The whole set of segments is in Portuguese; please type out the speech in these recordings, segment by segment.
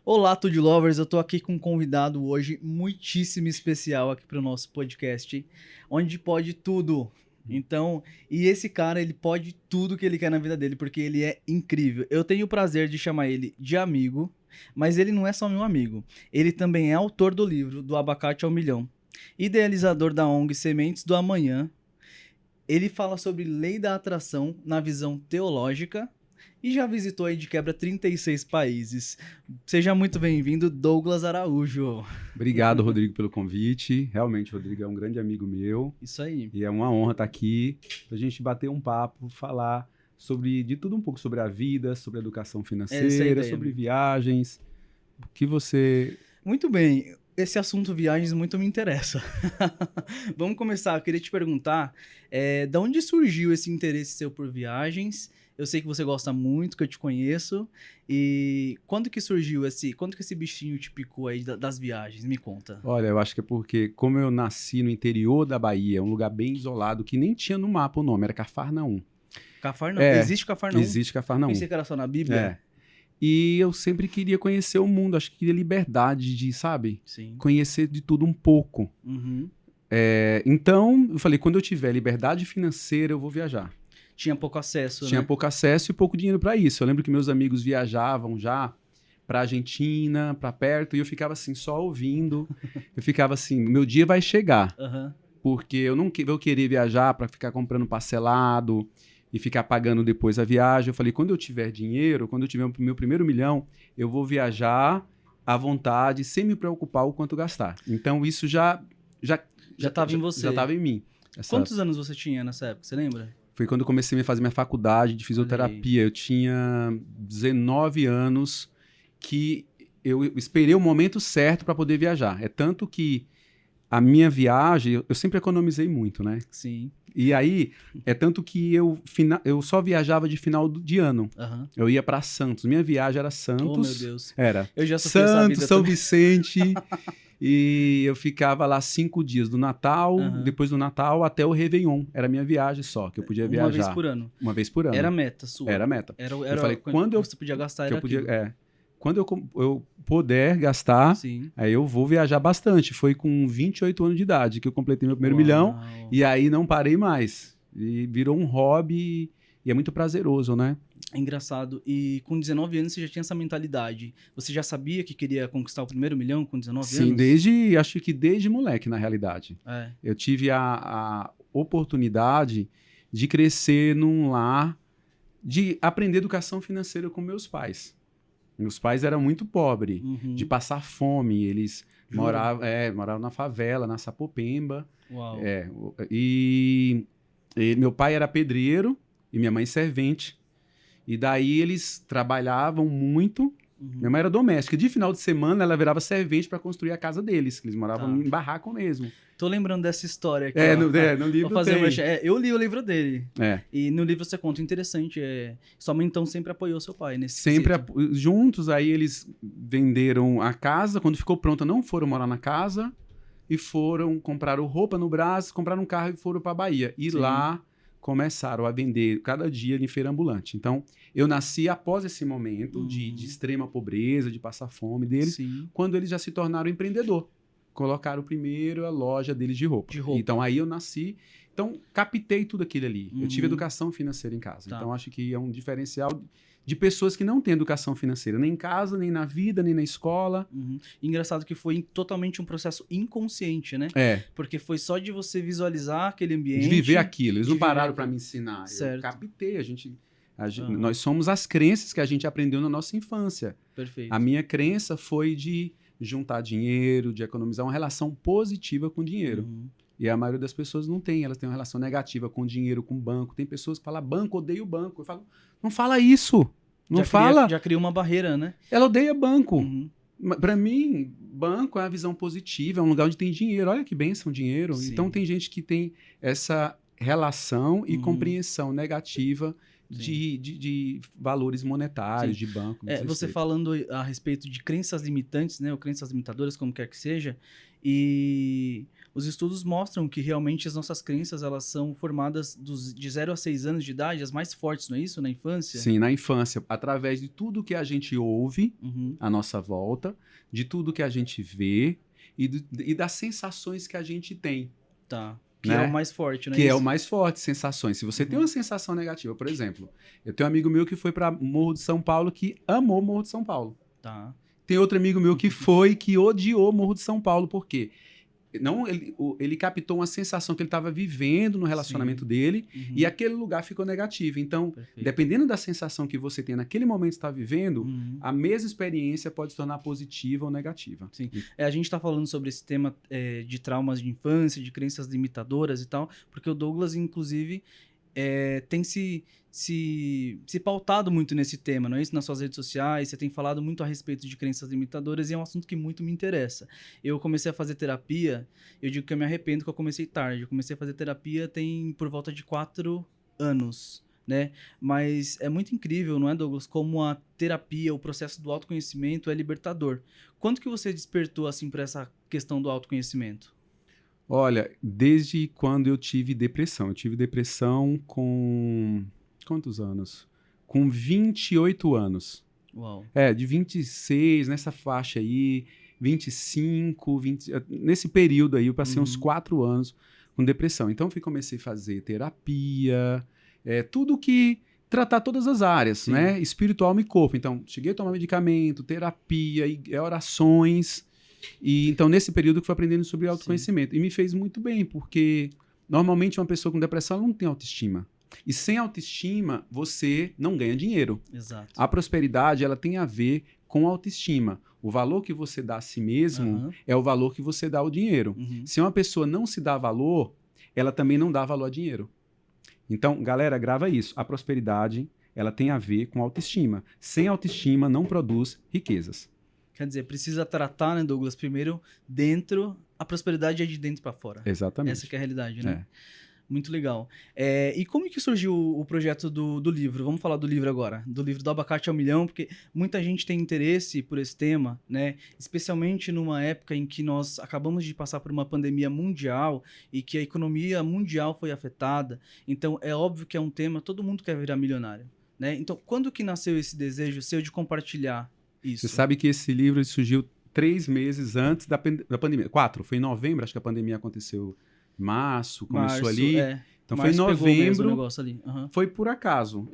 Olá, Tudo Lovers, eu tô aqui com um convidado hoje muitíssimo especial aqui pro nosso podcast, onde pode tudo. Então, e esse cara, ele pode tudo que ele quer na vida dele, porque ele é incrível. Eu tenho o prazer de chamar ele de amigo, mas ele não é só meu amigo. Ele também é autor do livro Do Abacate ao Milhão, idealizador da ONG Sementes do Amanhã. Ele fala sobre lei da atração na visão teológica e já visitou aí de quebra 36 países. Seja muito bem-vindo, Douglas Araújo. Obrigado, Rodrigo, pelo convite. Realmente, o Rodrigo é um grande amigo meu. Isso aí. E é uma honra estar aqui pra gente bater um papo, falar de tudo um pouco sobre a vida, sobre a educação financeira, sobre viagens. O que você... Muito bem. Esse assunto viagens muito me interessa. Vamos começar. Eu queria te perguntar, de onde surgiu esse interesse seu por viagens? Eu sei que você gosta muito, que eu te conheço. E quando que surgiu quando que esse bichinho te picou aí das viagens? Me conta. Olha, eu acho que é porque, como eu nasci no interior da Bahia, um lugar bem isolado, que nem tinha no mapa o nome, era Cafarnaum. Cafarnaum? Existe Cafarnaum? Existe Cafarnaum. Pensei que era só na Bíblia. É. E eu sempre queria conhecer o mundo, acho que queria liberdade de, sabe? Sim. Conhecer de tudo um pouco. Uhum. Então, eu falei, quando eu tiver liberdade financeira, eu vou viajar. Tinha pouco acesso, Tinha né? pouco acesso e pouco dinheiro para isso. Eu lembro que meus amigos viajavam já para Argentina, para perto, e eu ficava assim, só ouvindo. Eu ficava assim, meu dia vai chegar. Uhum. Porque eu não vou querer viajar para ficar comprando parcelado e ficar pagando depois a viagem. Eu falei, quando eu tiver dinheiro, quando eu tiver o meu primeiro milhão, eu vou viajar à vontade, sem me preocupar o quanto gastar. Então, isso já estava em você. Já estava em mim. Quantos anos você tinha nessa época, você lembra? Foi quando eu comecei a fazer minha faculdade de fisioterapia. Eu tinha 19 anos que eu esperei o momento certo para poder viajar. É tanto que a minha viagem, eu sempre economizei muito, né? Sim. E aí, é tanto que eu só viajava de final de ano. Uhum. Eu ia para Santos. Minha viagem era Santos. Oh, meu Deus. Era eu já sofri essa vida Santos, São também. Vicente. E eu ficava lá 5 dias do Natal, depois do Natal até o Réveillon. Era a minha viagem só, que eu podia viajar. Uma vez por ano? Uma vez por ano. Era meta sua? Era meta. Eu falei, quando você podia gastar, era quando eu puder gastar, Sim. aí eu vou viajar bastante. Foi com 28 anos de idade que eu completei meu primeiro milhão. E aí não parei mais. E virou um hobby e é muito prazeroso, né? É engraçado. E com 19 anos você já tinha essa mentalidade. Você já sabia que queria conquistar o primeiro milhão com 19 anos? Sim, acho que desde moleque, na realidade. Eu tive a oportunidade de crescer num lar, de aprender educação financeira com meus pais. Meus pais eram muito pobres, de passar fome. Eles moravam na favela, na Sapopemba. Uau. E meu pai era pedreiro e minha mãe servente. E daí eles trabalhavam muito. Minha mãe era doméstica. De final de semana, ela virava servente para construir a casa deles. Eles moravam em barraco mesmo. Tô lembrando dessa história aqui. No livro vou fazer tem. Eu li o livro dele. E no livro você conta, interessante. Sua mãe, então, sempre apoiou seu pai nesse Sempre juntos. Aí eles venderam a casa. Quando ficou pronta, não foram morar na casa. E foram, compraram roupa no Brás, compraram um carro e foram para Bahia. E lá começaram a vender cada dia em feira ambulante. Então, eu nasci após esse momento de extrema pobreza, de passar fome deles, quando eles já se tornaram empreendedor. Colocaram primeiro a loja deles de roupa. Então, aí eu nasci. Então, captei tudo aquilo ali. Eu tive educação financeira em casa. Então, acho que é um diferencial de pessoas que não têm educação financeira, nem em casa, nem na vida, nem na escola. Engraçado que foi totalmente um processo inconsciente, né? Porque foi só de você visualizar aquele ambiente. De viver aquilo. Eles não pararam para me ensinar. Certo. Eu captei. Nós somos as crenças que a gente aprendeu na nossa infância. Perfeito. A minha crença foi de juntar dinheiro, de economizar, uma relação positiva com dinheiro. E a maioria das pessoas não tem. Elas têm uma relação negativa com dinheiro, com banco. Tem pessoas que falam, banco, odeio banco. Eu falo, não fala isso. Não fala. Já cria uma barreira, né? Ela odeia banco. Para mim, banco é uma visão positiva, é um lugar onde tem dinheiro. Olha que bênção, dinheiro. Sim. Então, tem gente que tem essa relação e compreensão negativa de valores monetários, de banco. Você falando a respeito de crenças limitantes, né? Ou crenças limitadoras, como quer que seja. E os estudos mostram que realmente as nossas crenças, elas são formadas de 0 a 6 anos de idade, as mais fortes, não é isso? Na infância? Sim, na infância, através de tudo que a gente ouve Uhum. à nossa volta, de tudo que a gente vê e das sensações que a gente tem. Tá. Que Né? é o mais forte, não é Que isso? é o mais forte, sensações. Se você tem uma sensação negativa, por exemplo, eu tenho um amigo meu que foi para Morro de São Paulo que amou Morro de São Paulo. Tá. Tem outro amigo meu que foi que odiou Morro de São Paulo. Por quê? Não, ele captou uma sensação que ele estava vivendo no relacionamento dele Uhum. e aquele lugar ficou negativo. Então, Perfeito. dependendo da sensação que você tem naquele momento que está vivendo, Uhum. a mesma experiência pode se tornar positiva ou negativa. Sim. A gente tá falando sobre esse tema de traumas de infância, de crenças limitadoras e tal, porque o Douglas, inclusive, tem se pautado muito nesse tema, não é isso? Nas suas redes sociais, você tem falado muito a respeito de crenças limitadoras e é um assunto que muito me interessa. Eu comecei a fazer terapia, eu digo que eu me arrependo que eu comecei tarde. Eu comecei a fazer terapia tem por volta de 4 anos, né? Mas é muito incrível, não é, Douglas? Como a terapia, o processo do autoconhecimento é libertador. Quando que você despertou, assim, para essa questão do autoconhecimento? Olha, desde quando eu tive depressão. Eu tive depressão com... Quantos anos? Com 28 anos. Uau. De 26, nessa faixa aí, 25, 20... Nesse período aí, eu passei uns 4 anos com depressão. Então, comecei a fazer terapia, tudo que... Tratar todas as áreas, Sim. né? Espiritual, alma e corpo. Então, cheguei a tomar medicamento, terapia, orações... E então, nesse período que fui aprendendo sobre autoconhecimento. Sim. E me fez muito bem, porque normalmente uma pessoa com depressão não tem autoestima. E sem autoestima, você não ganha dinheiro. Exato. A prosperidade, ela tem a ver com autoestima. O valor que você dá a si mesmo é o valor que você dá ao dinheiro. Se uma pessoa não se dá valor, ela também não dá valor ao dinheiro. Então, galera, grava isso. A prosperidade, ela tem a ver com autoestima. Sem autoestima, não produz riquezas. Quer dizer, precisa tratar, né, Douglas? Primeiro, dentro, a prosperidade é de dentro para fora. Exatamente. Essa que é a realidade, né? Muito legal. E como que surgiu o projeto do livro? Vamos falar do livro agora. Do livro do Abacate ao Milhão, porque muita gente tem interesse por esse tema, né? Especialmente numa época em que nós acabamos de passar por uma pandemia mundial e que a economia mundial foi afetada. Então, é óbvio que é um tema, todo mundo quer virar milionário, né? Então, quando que nasceu esse desejo seu de compartilhar isso? Você sabe que esse livro surgiu 3 meses antes da pandemia. 4, foi em novembro, acho que a pandemia aconteceu em março, começou ali. Então foi em novembro, o negócio ali. Foi por acaso.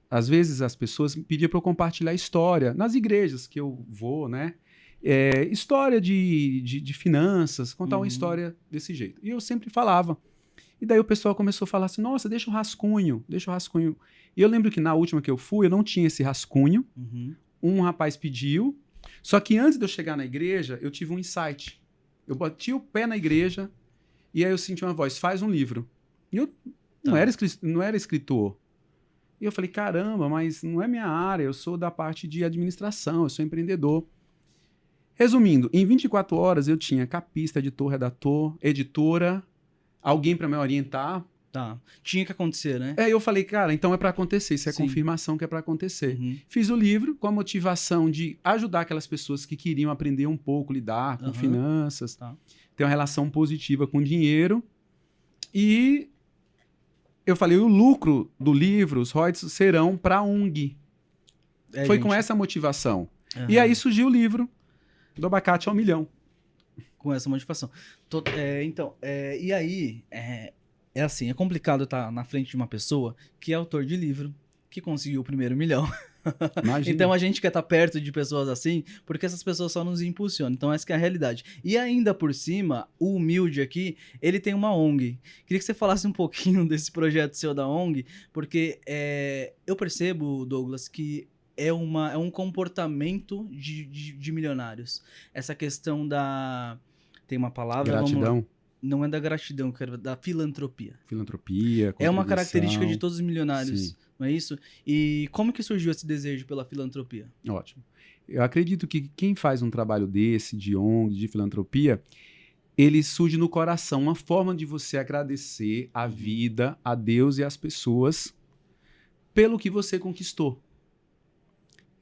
Às vezes as pessoas me pediam para eu compartilhar história nas igrejas que eu vou, né? História de finanças, contar uma história desse jeito. E eu sempre falava. E daí o pessoal começou a falar assim, nossa, deixa o rascunho. E eu lembro que na última que eu fui, eu não tinha esse rascunho. Um rapaz pediu, só que antes de eu chegar na igreja, eu tive um insight. Eu bati o pé na igreja e aí eu senti uma voz, faz um livro. E eu não era escritor. E eu falei, caramba, mas não é minha área, eu sou da parte de administração, eu sou empreendedor. Resumindo, em 24 horas eu tinha capista, editor, redator, editora, alguém para me orientar. Tá. Tinha que acontecer, né? Eu falei, cara, então é para acontecer. Isso é confirmação que é para acontecer. Fiz o livro com a motivação de ajudar aquelas pessoas que queriam aprender um pouco, lidar com finanças, ter uma relação positiva com dinheiro. E eu falei, o lucro do livro, os royalties, serão para a ONG. Foi com essa motivação. E aí surgiu o livro do Abacate ao Milhão. Com essa motivação. E aí... É assim, é complicado estar na frente de uma pessoa que é autor de livro, que conseguiu o primeiro milhão. Então a gente quer estar perto de pessoas assim, porque essas pessoas só nos impulsionam. Então essa que é a realidade. E ainda por cima, o humilde aqui, ele tem uma ONG. Queria que você falasse um pouquinho desse projeto seu da ONG, porque eu percebo, Douglas, que é um comportamento de milionários. Essa questão da... Tem uma palavra... Gratidão. Não é da gratidão, cara, da filantropia. Filantropia, é uma característica de todos os milionários, sim. Não é isso? E como que surgiu esse desejo pela filantropia? Ótimo. Eu acredito que quem faz um trabalho desse, de ONG, de filantropia, ele surge no coração, uma forma de você agradecer a vida, a Deus e às pessoas pelo que você conquistou.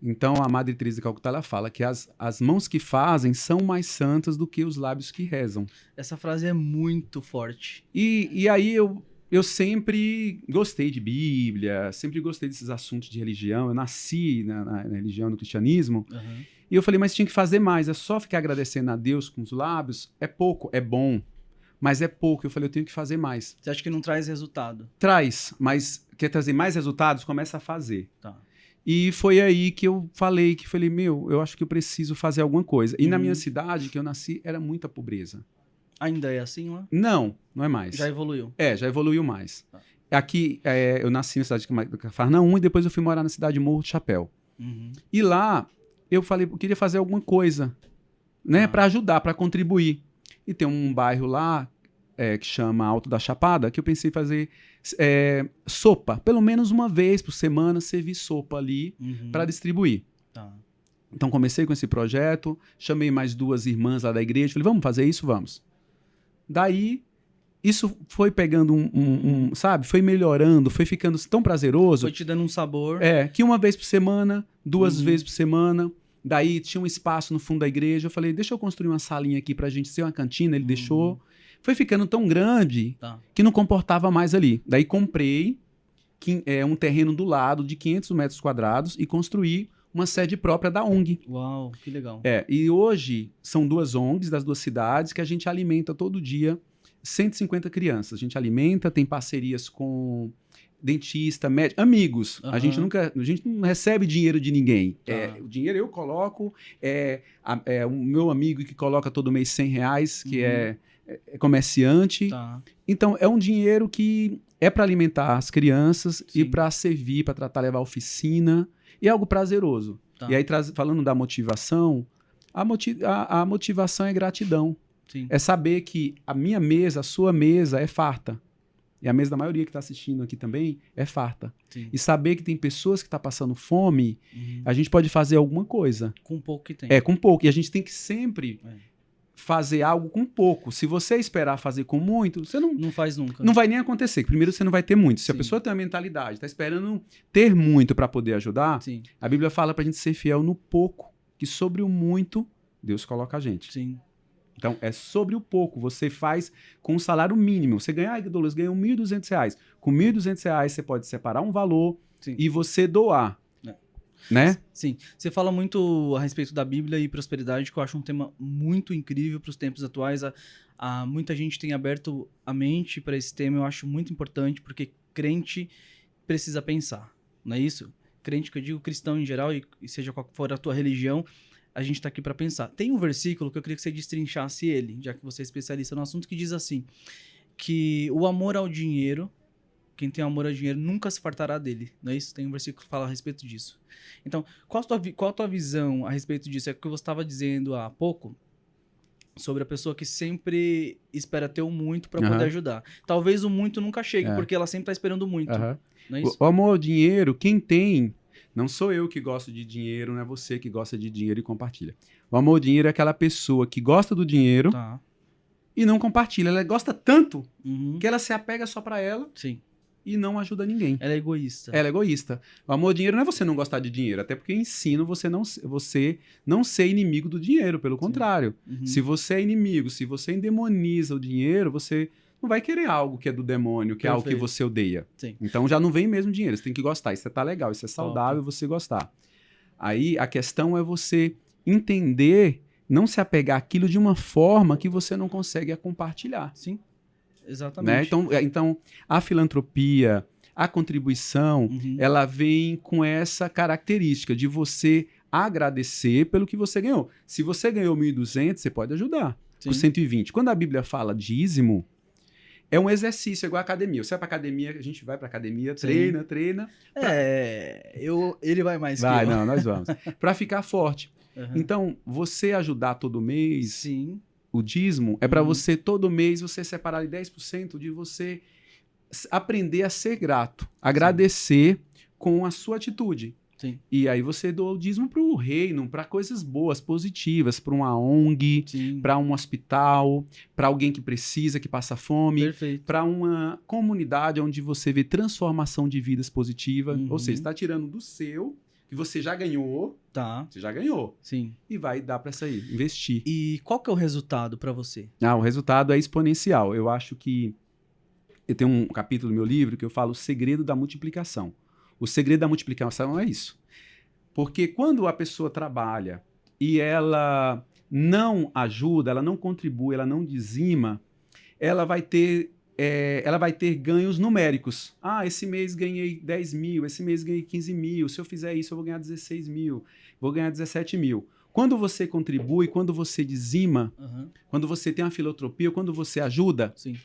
Então, a Madre Teresa de Calcutá, ela fala que as mãos que fazem são mais santas do que os lábios que rezam. Essa frase é muito forte. E aí eu sempre gostei de Bíblia, sempre gostei desses assuntos de religião. Eu nasci na religião, no cristianismo. Uhum. E eu falei, mas tinha que fazer mais. É só ficar agradecendo a Deus com os lábios? É pouco, é bom, mas é pouco. Eu falei, eu tenho que fazer mais. Você acha que não traz resultado? Traz, mas quer trazer mais resultados? Começa a fazer. Tá. E foi aí que eu falei, eu acho que eu preciso fazer alguma coisa. E na Uhum. minha cidade, que eu nasci, era muita pobreza. Ainda é assim lá? Não é mais. Já evoluiu? Já evoluiu mais. Tá. Aqui, eu nasci na cidade de Cafarnaum e depois eu fui morar na cidade de Morro do Chapéu. Uhum. E lá, eu falei, eu queria fazer alguma coisa, né, para ajudar, para contribuir. E tem um bairro lá, que chama Alto da Chapada, que eu pensei em fazer sopa. Pelo menos uma vez por semana, servir sopa ali para distribuir. Tá. Então, comecei com esse projeto, chamei mais 2 irmãs lá da igreja, falei, vamos fazer isso? Vamos. Daí, isso foi pegando sabe? Foi melhorando, foi ficando tão prazeroso. Foi te dando um sabor. Que uma vez por semana, 2 vezes por semana. Daí tinha um espaço no fundo da igreja. Eu falei, deixa eu construir uma salinha aqui pra gente ser uma cantina. Ele deixou. Foi ficando tão grande que não comportava mais ali. Daí comprei um terreno do lado de 500 metros quadrados e construí uma sede própria da ONG. Uau, que legal. E hoje são 2 ONGs das 2 cidades que a gente alimenta todo dia 150 crianças. A gente alimenta, tem parcerias com dentista, médico, amigos. A gente não recebe dinheiro de ninguém. O dinheiro eu coloco, o meu amigo que coloca todo mês R$100, que é comerciante. Tá. Então, é um dinheiro que é para alimentar as crianças e para servir, para tratar, levar oficina. E é algo prazeroso. Tá. E aí, falando da motivação, a motivação é gratidão. Sim. É saber que a minha mesa, a sua mesa é farta. E a mesa da maioria que está assistindo aqui também é farta. Sim. E saber que tem pessoas que estão passando fome, a gente pode fazer alguma coisa. Com pouco que tem. Com pouco. E a gente tem que sempre fazer algo com pouco. Se você esperar fazer com muito, você não faz nunca. Não vai nem acontecer. Primeiro, você não vai ter muito. Se a pessoa tem uma mentalidade, está esperando ter muito para poder ajudar, a Bíblia fala para a gente ser fiel no pouco, que sobre o muito, Deus coloca a gente. Sim. Então, é sobre o pouco. Você faz com um salário mínimo. Você ganha, Douglas, ganha R$1.200. Com R$1.200, você pode separar um valor e você doar. Né? Sim. Você fala muito a respeito da Bíblia e prosperidade, que eu acho um tema muito incrível para os tempos atuais. Muita gente tem aberto a mente para esse tema. Eu acho muito importante, porque crente precisa pensar. Não é isso? Crente, que eu digo cristão em geral, e seja qual for a tua religião, a gente está aqui para pensar. Tem um versículo que eu queria que você destrinchasse ele, já que você é especialista no assunto, que diz assim, que o amor ao dinheiro, quem tem amor ao dinheiro nunca se fartará dele, não é isso? Tem um versículo que fala a respeito disso. Então, qual a tua visão a respeito disso? É o que você estava dizendo há pouco, sobre a pessoa que sempre espera ter o muito para poder ajudar. Talvez o muito nunca chegue, porque ela sempre está esperando muito, não é isso? O amor ao dinheiro, quem tem... Não sou eu que gosto de dinheiro, não é você que gosta de dinheiro e compartilha. O amor ao dinheiro é aquela pessoa que gosta do dinheiro e não compartilha. Ela gosta tanto que ela se apega só pra ela e não ajuda ninguém. Ela é egoísta. Ela é egoísta. O amor ao dinheiro não é você não gostar de dinheiro, até porque eu ensino você não ser inimigo do dinheiro, pelo contrário. Se você é inimigo, se você endemoniza o dinheiro, você... não vai querer algo que é do demônio, que é algo que você odeia. Então já não vem mesmo dinheiro, você tem que gostar. Isso tá legal, isso é saudável você gostar. Aí a questão é você entender, não se apegar àquilo de uma forma que você não consegue compartilhar. Sim, exatamente. Né? Então a filantropia, a contribuição, ela vem com essa característica de você agradecer pelo que você ganhou. Se você ganhou 1.200, você pode ajudar por 120. Quando a Bíblia fala dízimo, é um exercício, é igual a academia. Você vai pra academia, a gente vai pra academia, treina. Ele vai mais que eu. Não, nós vamos. Pra ficar forte. Então, você ajudar todo mês, o dízimo, é pra você, todo mês, você separar ali 10% de você aprender a ser grato. Agradecer com a sua atitude. E aí você doa o dízimo para o reino, para coisas boas, positivas, para uma ONG, para um hospital, para alguém que precisa, que passa fome, para uma comunidade onde você vê transformação de vidas positiva. Ou seja, está tirando do seu, que você já ganhou, Tá. você já ganhou. Sim. E vai dar para sair, investir. E qual que é o resultado para você? O resultado é exponencial. Eu acho que eu tenho um capítulo no meu livro que eu falo o segredo da multiplicação. O segredo da multiplicação é isso. Porque quando a pessoa trabalha e ela não ajuda, ela não contribui, ela não dizima, ela vai ter ganhos numéricos. Esse mês ganhei 10 mil, esse mês ganhei 15 mil, se eu fizer isso eu vou ganhar 16 mil, vou ganhar 17 mil. Quando você contribui, quando você dizima, quando você tem uma filantropia, quando você ajuda, Sim.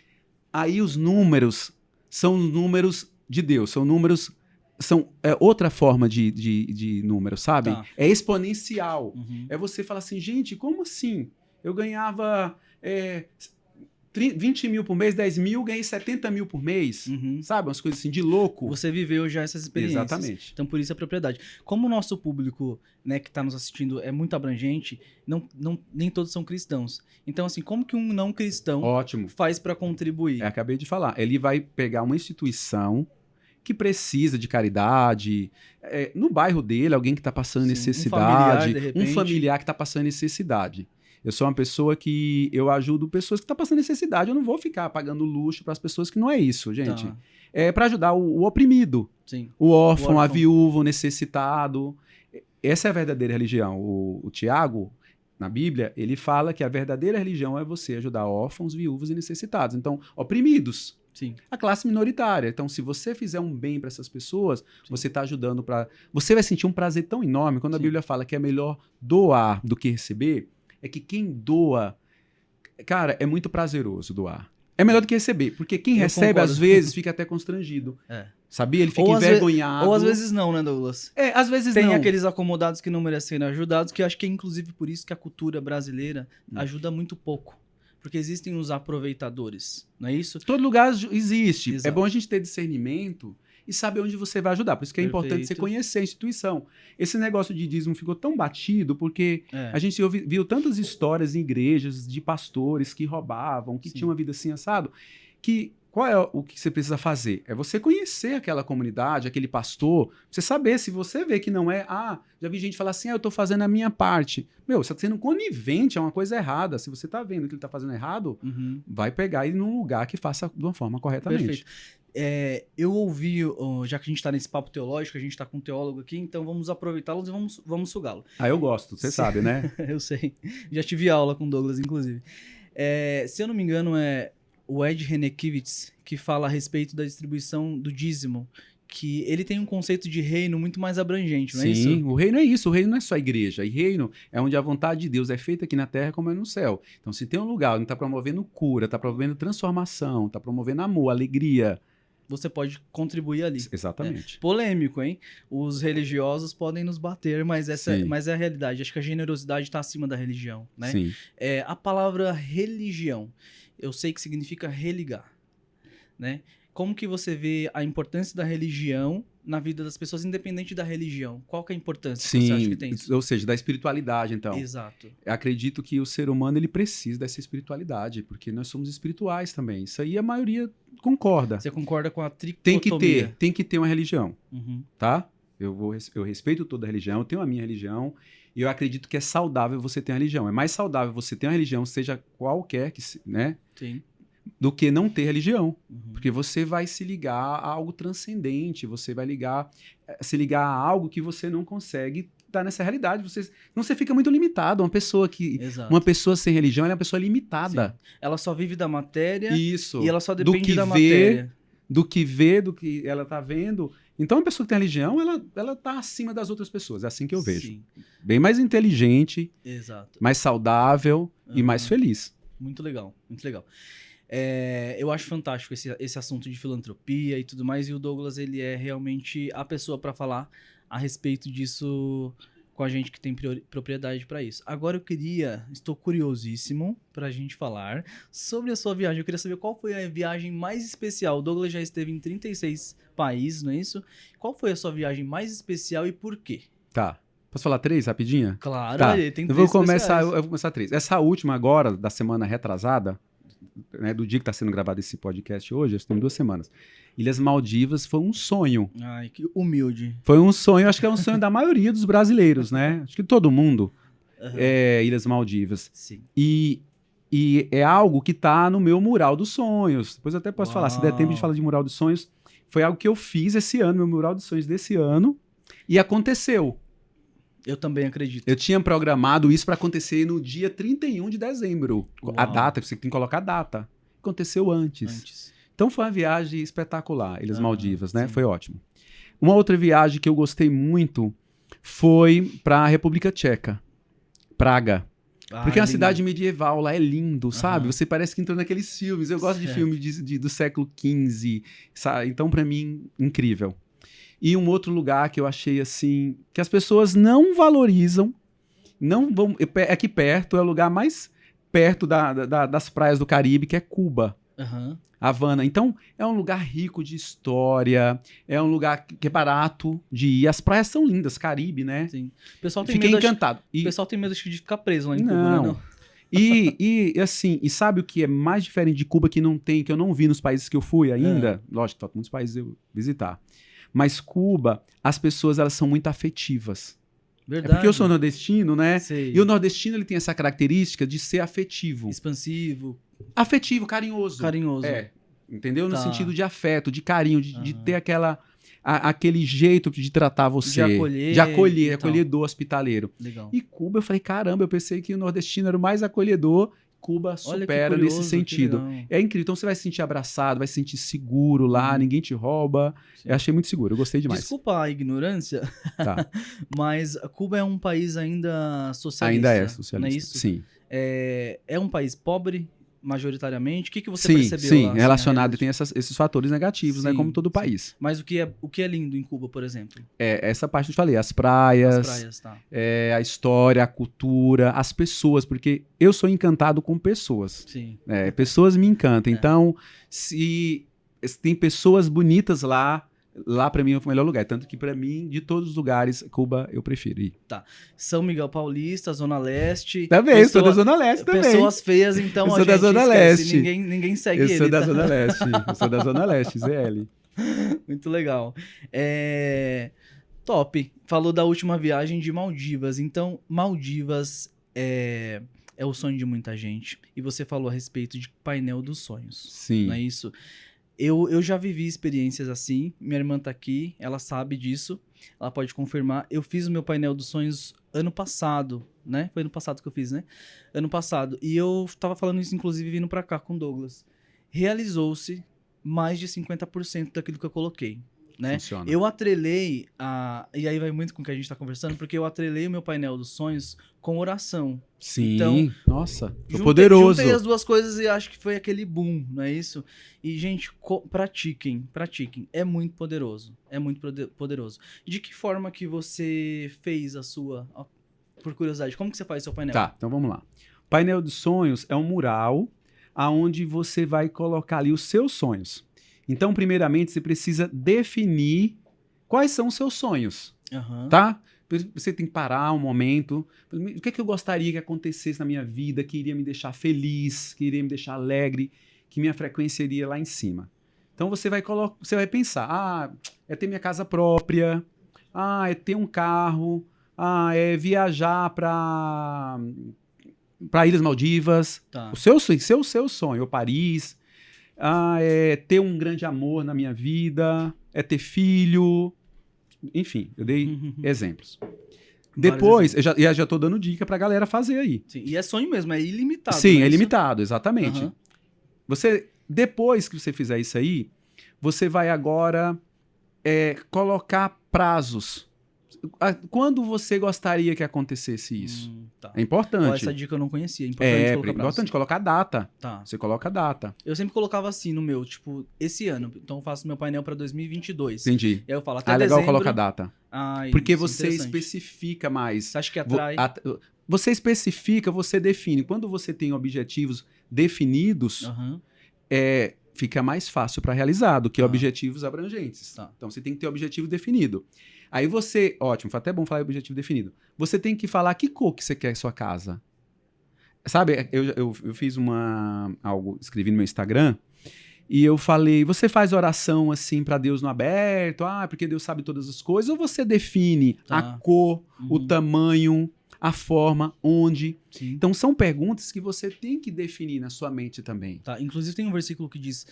aí os números são números de Deus, são números, são outra forma de número, sabe? Tá. É exponencial. Uhum. É você falar assim, gente, como assim? Eu ganhava 20 mil por mês, 10 mil, ganhei 70 mil por mês. Uhum. Sabe? Umas coisas assim de louco. Você viveu já essas experiências. Exatamente. Então, por isso a propriedade. Como o nosso público, né, que está nos assistindo é muito abrangente, nem todos são cristãos. Então, assim, como que um não cristão Ótimo. faz para contribuir? Acabei de falar. Ele vai pegar uma instituição que precisa de caridade, no bairro dele, alguém que está passando necessidade, um familiar que está passando necessidade. Eu sou uma pessoa que eu ajudo pessoas que estão passando necessidade. Eu não vou ficar pagando luxo para as pessoas que não é isso, gente. Tá. É para ajudar o oprimido, Sim. o órfão, a viúva, o necessitado. Essa é a verdadeira religião. O Tiago, na Bíblia, ele fala que a verdadeira religião é você ajudar órfãos, viúvas e necessitados. Então, oprimidos. Sim. A classe minoritária. Então, se você fizer um bem para essas pessoas, você está ajudando para... Você vai sentir um prazer tão enorme. Quando a Bíblia fala que é melhor doar do que receber, é que quem doa... Cara, é muito prazeroso doar. É melhor do que receber, porque quem recebe, concordo. às vezes, fica até constrangido. Sabia? Ele fica Ou envergonhado. Ou às vezes não, né, Douglas? Às vezes Tem não. aqueles acomodados que não merecem ser ajudados, que eu acho que é inclusive por isso que a cultura brasileira ajuda muito pouco. Porque existem os aproveitadores, não é isso? Todo lugar existe. Exato. É bom a gente ter discernimento e saber onde você vai ajudar. Por isso que é importante você conhecer a instituição. Esse negócio de dízimo ficou tão batido porque a gente viu tantas histórias em igrejas de pastores que roubavam, que tinham uma vida assim assado, que qual é o que você precisa fazer? É você conhecer aquela comunidade, aquele pastor, você saber se você vê que não é... já vi gente falar assim, eu estou fazendo a minha parte. Meu, você está sendo conivente, é uma coisa errada. Se você está vendo que ele está fazendo errado, vai pegar ele num lugar que faça de uma forma corretamente. Perfeito. Eu ouvi, já que a gente está nesse papo teológico, a gente está com um teólogo aqui, então vamos aproveitá-lo e vamos sugá-lo. Eu gosto, você sabe, né? Eu sei. Já tive aula com o Douglas, inclusive. Se eu não me engano, é o Ed Renekiewicz que fala a respeito da distribuição do dízimo, que ele tem um conceito de reino muito mais abrangente, não é isso? Sim, o reino é isso. O reino não é só igreja. E reino é onde a vontade de Deus é feita aqui na terra como é no céu. Então, se tem um lugar onde está promovendo cura, está promovendo transformação, está promovendo amor, alegria... Você pode contribuir ali. Exatamente. Polêmico, hein? Os religiosos podem nos bater, mas é a realidade. Acho que a generosidade está acima da religião, né? Sim. A palavra religião, eu sei que significa religar, né? Como que você vê a importância da religião na vida das pessoas, independente da religião? Qual que é a importância que você acha que tem isso? Ou seja, da espiritualidade, então. Exato. Eu acredito que o ser humano ele precisa dessa espiritualidade, porque nós somos espirituais também. Isso aí a maioria concorda. Você concorda com a tricotomia? Tem que ter uma religião, Uhum. tá? Eu respeito toda a religião, eu tenho a minha religião, e eu acredito que é saudável você ter uma religião. É mais saudável você ter uma religião, seja qualquer que, né? Sim. Do que não ter religião. Uhum. Porque você vai se ligar a algo transcendente, você vai se ligar a algo que você não consegue estar nessa realidade. Você fica muito limitado. Uma pessoa sem religião ela é uma pessoa limitada. Sim. Ela só vive da matéria. Isso. E ela só depende da matéria. Do que ela está vendo. Então, a pessoa que tem religião, ela está acima das outras pessoas. É assim que eu vejo. Sim. Bem mais inteligente, exato, mais saudável e mais feliz. Muito legal, muito legal. Eu acho fantástico esse assunto de filantropia e tudo mais, e o Douglas ele é realmente a pessoa para falar a respeito disso com a gente que tem propriedade para isso. Agora estou curiosíssimo para a gente falar sobre a sua viagem. Eu queria saber qual foi a viagem mais especial. O Douglas já esteve em 36 países, não é isso? Qual foi a sua viagem mais especial e por quê? Tá. Posso falar 3 rapidinha? Claro, tá. tem 3 eu vou começar 3. Essa última agora, da semana retrasada, né, do dia que está sendo gravado esse podcast hoje, acho que tem 2 semanas. Ilhas Maldivas foi um sonho. Ai, que humilde. Foi um sonho, acho que é um sonho da maioria dos brasileiros, né? Acho que todo mundo. Aham. Ilhas Maldivas. Sim. E é algo que tá no meu mural dos sonhos. Depois eu até posso falar, se der tempo de falar de mural dos sonhos. Foi algo que eu fiz esse ano, meu mural dos sonhos desse ano. E aconteceu. Eu também acredito. Eu tinha programado isso para acontecer no dia 31 de dezembro. A Uau. data, você tem que colocar a data. Aconteceu antes. Então foi uma viagem espetacular, Ilhas Maldivas, né? Sim. Foi ótimo. Uma outra viagem que eu gostei muito foi para a República Tcheca, Praga. Porque é uma lindo. cidade medieval, lá é lindo, sabe? Aham. Você parece que entrou naqueles filmes. Eu gosto de Certo. filmes do século XV, sabe? Então, para mim, incrível. E um outro lugar que eu achei assim, que as pessoas não valorizam, não vão. Aqui perto, é o lugar mais perto das praias do Caribe, que é Cuba. Aham. Havana. Então, é um lugar rico de história, é um lugar que é barato de ir. As praias são lindas, Caribe, né? Sim. O pessoal tem Fiquei medo, encantado. o pessoal tem medo acho que, de ficar preso lá em Cuba, Não. né? Não. E assim, e sabe o que é mais diferente de Cuba que não tem, que eu não vi nos países que eu fui ainda? Lógico, faltam muitos países eu visitar. Mas Cuba, as pessoas, elas são muito afetivas. Verdade. É porque eu sou nordestino, né? Sei. E o nordestino, ele tem essa característica de ser afetivo. Expansivo, Afetivo, carinhoso. carinhoso. É, entendeu? No Tá. sentido de afeto, de carinho, de Aham. ter aquele jeito de tratar você. De acolher De acolher, e tal. acolhedor, hospitaleiro. Legal. E Cuba, eu falei, caramba, eu pensei que o nordestino era o mais acolhedor. Cuba Olha que supera curioso, nesse que sentido. legal. É incrível. Então você vai se sentir abraçado, vai se sentir seguro lá, ninguém te rouba. Sim. Eu achei muito seguro, eu gostei demais. Desculpa a ignorância, Tá. mas Cuba é um país ainda socialista. Ainda é socialista. Não é isso? Sim. É um país pobre, majoritariamente. O que você Sim, percebeu sim. lá? assim, Relacionado, a realidade? tem esses fatores negativos, né? Sim, Como todo sim. país. Mas o que é lindo em Cuba, por exemplo? É, essa parte que eu te falei, as praias, As praias, tá. a história, a cultura, as pessoas, porque eu sou encantado com pessoas. Sim. Pessoas me encantam. Então, se tem pessoas bonitas lá pra mim é o melhor lugar. Tanto que pra mim, de todos os lugares, Cuba eu prefiro ir. São Miguel Paulista, Zona Leste. Também, sou da Zona Leste também. Pessoas feias, então Eu a sou da gente Zona esquece. Leste. Ninguém segue Eu ele. sou da tá? Zona Leste. Eu sou da Zona Leste, ZL. Muito legal. Top. Falou da última viagem de Maldivas. Então, Maldivas é o sonho de muita gente. E você falou a respeito de painel dos sonhos. Sim. Não é isso? Eu já vivi experiências assim. Minha irmã tá aqui, ela sabe disso. Ela pode confirmar. Eu fiz o meu painel dos sonhos ano passado, né? Foi ano passado que eu fiz, né? Ano passado. E eu tava falando isso, inclusive, vindo pra cá com o Douglas. Realizou-se mais de 50% daquilo que eu coloquei, né? Funciona. Eu atrelei e aí vai muito com o que a gente tá conversando, porque eu atrelei o meu painel dos sonhos com oração. Sim. Então, Nossa, foi poderoso. Juntei as duas coisas e acho que foi aquele boom, não é isso? E, gente, pratiquem. É muito poderoso. É muito poderoso. De que forma que você fez a sua... Por curiosidade, como que você faz o seu painel? Tá, então vamos lá. O painel dos sonhos é um mural aonde você vai colocar ali os seus sonhos. Então, primeiramente, você precisa definir quais são os seus sonhos, Aham. tá? Você tem que parar um momento. O que é que eu gostaria que acontecesse na minha vida, que iria me deixar feliz, que iria me deixar alegre, que minha frequência iria lá em cima. Então, você vai pensar, é ter minha casa própria, é ter um carro, é viajar para Ilhas Maldivas, Tá. o seu sonho, ou Paris, é ter um grande amor na minha vida, é ter filho, enfim, eu dei exemplos. Depois, eu já tô dando dica pra galera fazer aí. Sim. E é sonho mesmo, é ilimitado. Sim, não é isso? limitado, exatamente. Aham. Depois que você fizer isso aí, você vai agora colocar prazos. Quando você gostaria que acontecesse isso? Tá. É importante. Essa dica eu não conhecia. É importante colocar prazo. Importante colocar data. Tá. Você coloca a data. Eu sempre colocava assim no meu, tipo, esse ano. Então eu faço meu painel pra 2022. Entendi. E aí eu falo até É legal dezembro. colocar data. Porque você especifica mais. Você acha que atrai? Você especifica, você define. Quando você tem objetivos definidos, Aham. fica mais fácil para realizar do que objetivos abrangentes. Tá. Então você tem que ter objetivo definido. Aí ótimo, foi até bom falar objetivo definido. Você tem que falar que cor que você quer sua casa. Sabe, eu fiz algo, escrevi no meu Instagram, e eu falei, você faz oração assim pra Deus no aberto? Porque Deus sabe todas as coisas? Ou você define a cor, o tamanho, a forma, onde? Sim. Então são perguntas que você tem que definir na sua mente também. Tá. Inclusive tem um versículo que diz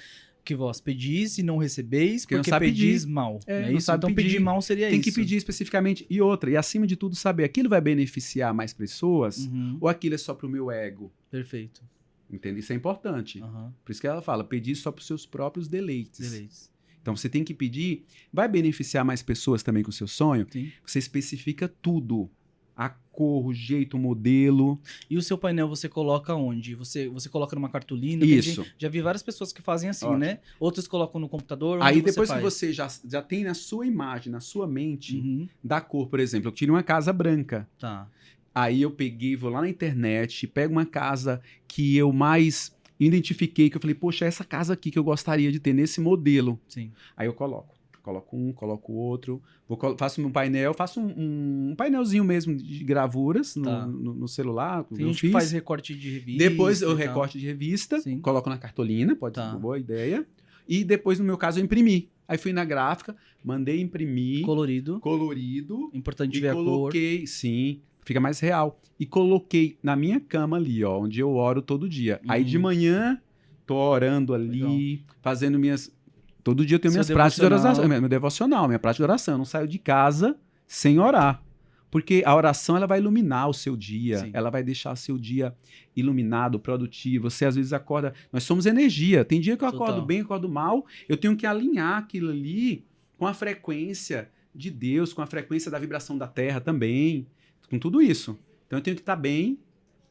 que vós pedis e não recebeis Porque porque não sabe pedis pedir. mal. É, Não é não isso? sabe Então pedir. pedir mal seria Tem isso. que pedir especificamente. E outra, e acima de tudo saber, aquilo vai beneficiar mais pessoas ou aquilo é só pro meu ego? Perfeito. Entende? Isso é importante. Por isso que ela fala, pedir só pros seus próprios deleites. Então você tem que pedir, vai beneficiar mais pessoas também com o seu sonho? Sim. Você especifica tudo. A cor, o jeito, o modelo. E o seu painel você coloca onde? Você coloca numa cartolina? Isso. Já vi várias pessoas que fazem assim, Ótimo. né? Outros colocam no computador. Aí onde depois você que faz? você já tem na sua imagem, na sua mente, da cor, por exemplo, eu tirei uma casa branca. Tá. Aí eu peguei, vou lá na internet, pego uma casa que eu mais identifiquei, que eu falei, poxa, é essa casa aqui que eu gostaria de ter nesse modelo. Sim. Aí eu coloco um, coloco o outro, faço um painel, faço um painelzinho mesmo de gravuras no celular. Tem gente que faz recorte de revista. Depois eu recorte de revista, coloco na cartolina, pode ser uma boa ideia. E depois, no meu caso, eu imprimi. Aí fui na gráfica, mandei imprimir. Colorido. Importante ver a cor. Coloquei, sim, fica mais real. E coloquei na minha cama ali, ó, onde eu oro todo dia. Aí de manhã, tô orando ali, fazendo minhas... Todo dia eu tenho minhas práticas de oração, meu devocional, minha prática de oração. Eu não saio de casa sem orar. Porque a oração, ela vai iluminar o seu dia. Sim. Ela vai deixar o seu dia iluminado, produtivo. Você, às vezes, acorda... Nós somos energia. Tem dia que eu acordo bem, acordo mal. Eu tenho que alinhar aquilo ali com a frequência de Deus, com a frequência da vibração da Terra também. Com tudo isso. Então, eu tenho que estar bem.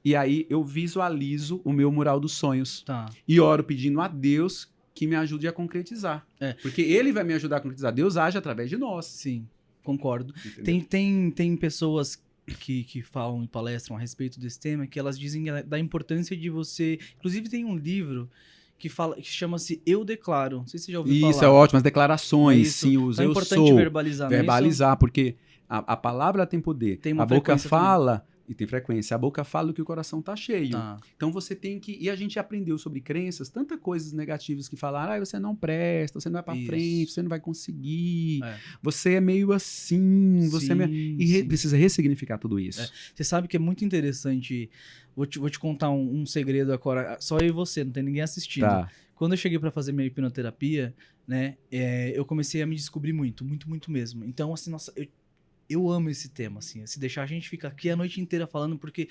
E aí, eu visualizo o meu mural dos sonhos. Tá. E oro pedindo a Deus que me ajude a concretizar. Porque Ele vai me ajudar a concretizar. Deus age através de nós. Sim. Concordo. Tem pessoas que falam e palestram a respeito desse tema, que elas dizem da importância de você... Inclusive tem um livro que chama-se Eu Declaro. Não sei se você já ouviu falar. Isso, é ótimo. As declarações, sim, os eu sou. É importante verbalizar, verbalizar, porque a palavra tem poder. Tem uma a boca fala... também. E tem frequência. A boca fala que o coração tá cheio. Então você tem que... E a gente aprendeu sobre crenças, tantas coisas negativas que falaram, você não presta, você não vai pra frente, você não vai conseguir, você é meio assim, você é meio... precisa ressignificar tudo isso. Você sabe que é muito interessante, vou te contar um segredo agora, só eu e você, não tem ninguém assistindo. Quando eu cheguei pra fazer minha hipnoterapia, né, eu comecei a me descobrir muito mesmo. Então, assim, nossa... Eu amo esse tema, assim, se deixar a gente fica aqui a noite inteira falando, porque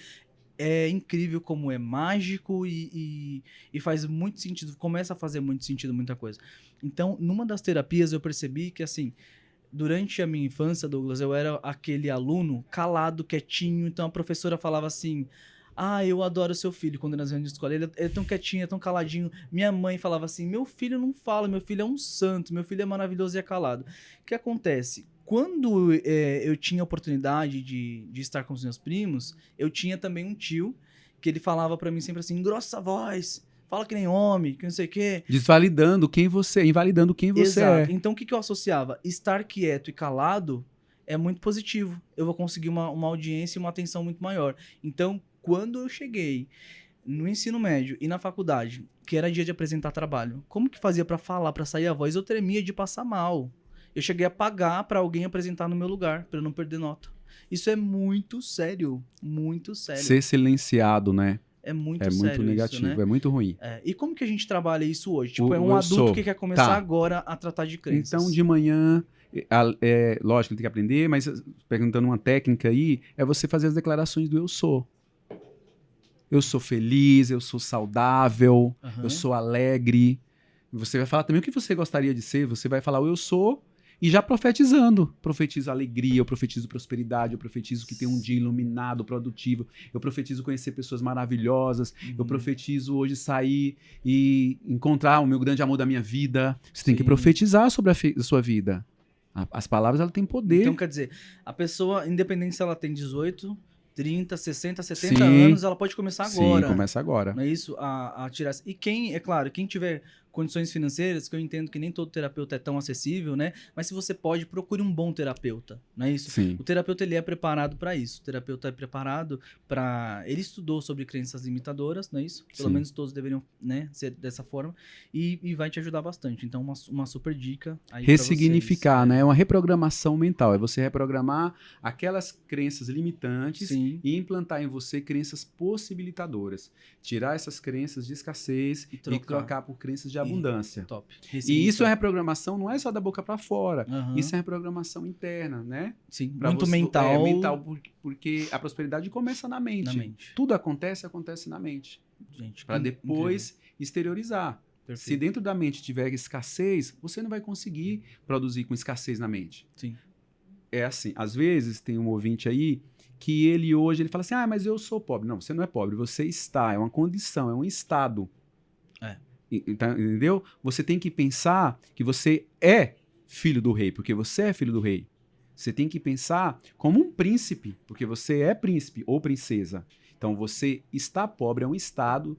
é incrível como é mágico e faz muito sentido, começa a fazer muito sentido muita coisa. Então, numa das terapias eu percebi que, assim, durante a minha infância, Douglas, eu era aquele aluno calado, quietinho, então a professora falava assim... eu adoro seu filho, quando nós íamos de escola. Ele é tão quietinho, é tão caladinho. Minha mãe falava assim, meu filho não fala, meu filho é um santo, meu filho é maravilhoso e é calado. O que acontece? Quando eu tinha a oportunidade de estar com os meus primos, eu tinha também um tio que ele falava pra mim sempre assim, engrossa a voz, fala que nem homem, que não sei o quê. Desvalidando quem você é, invalidando quem você Exato. é. Então o que eu associava? Estar quieto e calado é muito positivo. Eu vou conseguir uma audiência e uma atenção muito maior. Então, quando eu cheguei no ensino médio e na faculdade, que era dia de apresentar trabalho, como que fazia pra falar, pra sair a voz? Eu tremia de passar mal. Eu cheguei a pagar pra alguém apresentar no meu lugar, pra eu não perder nota. Isso é muito sério, muito sério. Ser silenciado, né? É muito sério. É muito negativo, isso, né? É muito ruim. E como que a gente trabalha isso hoje? Tipo, é um adulto que quer começar agora a tratar de crenças. Então, de manhã, lógico, ele tem que aprender, mas perguntando uma técnica aí, é você fazer as declarações do eu sou. Eu sou feliz, eu sou saudável, eu sou alegre. Você vai falar também o que você gostaria de ser, você vai falar o eu sou e já profetizando. Profetizo alegria, eu profetizo prosperidade, eu profetizo que tem um dia iluminado, produtivo, eu profetizo conhecer pessoas maravilhosas, eu profetizo hoje sair e encontrar o meu grande amor da minha vida. Você tem que profetizar sobre a sua vida. As palavras, ela têm poder. Então, quer dizer, a pessoa, independente se ela tem 18... 30, 60, 70 anos, ela pode começar agora. Sim, começa agora. Não é isso? A tirar... E quem, é claro, quem tiver condições financeiras, que eu entendo que nem todo terapeuta é tão acessível, né? Mas se você pode, procure um bom terapeuta, não é isso? Sim. O terapeuta, ele é preparado para isso. O terapeuta é preparado para... Ele estudou sobre crenças limitadoras, não é isso? Pelo Sim. menos todos deveriam, né, ser dessa forma. E vai te ajudar bastante. Então, uma super dica aí pra Ressignificar, vocês. né? É uma reprogramação mental. É você reprogramar aquelas crenças limitantes Sim. e implantar em você crenças possibilitadoras. Tirar essas crenças de escassez E e trocar. trocar por crenças de abundância. Top. E isso é reprogramação, não é só da boca para fora. Aham. Isso é reprogramação interna, né? Sim, Pra muito você- mental. mental, porque a prosperidade começa na mente. Na mente. Tudo acontece na mente. Gente, Para que depois exteriorizar. incrível. Se Perfeito. dentro da mente tiver escassez, você não vai conseguir produzir com escassez na mente. Sim. É assim, às vezes tem um ouvinte aí que ele hoje ele fala assim: "Ah, mas eu sou pobre". Não, você não é pobre, você está, é uma condição, é um estado. É. Entendeu? Você tem que pensar que você é filho do rei, porque você é filho do rei. Você tem que pensar como um príncipe, porque você é príncipe ou princesa. Então você está pobre, é um estado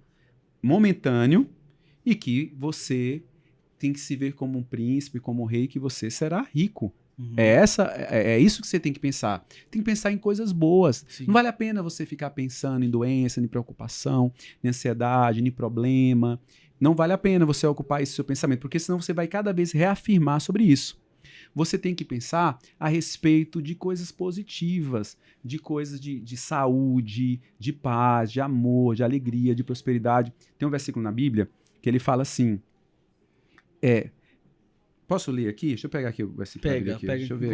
momentâneo e que você tem que se ver como um príncipe, como um rei, que você será rico. Uhum. É isso que você tem que pensar. Tem que pensar em coisas boas. Sim. Não vale a pena você ficar pensando em doença, em preocupação, em ansiedade, em problema. Não vale a pena você ocupar esse seu pensamento, porque senão você vai cada vez reafirmar sobre isso. Você tem que pensar a respeito de coisas positivas, de coisas de saúde, de paz, de amor, de alegria, de prosperidade. Tem um versículo na Bíblia que ele fala assim, posso ler aqui? Deixa eu pegar aqui o versículo da Bíblia Pega, aqui. pega. Deixa eu ver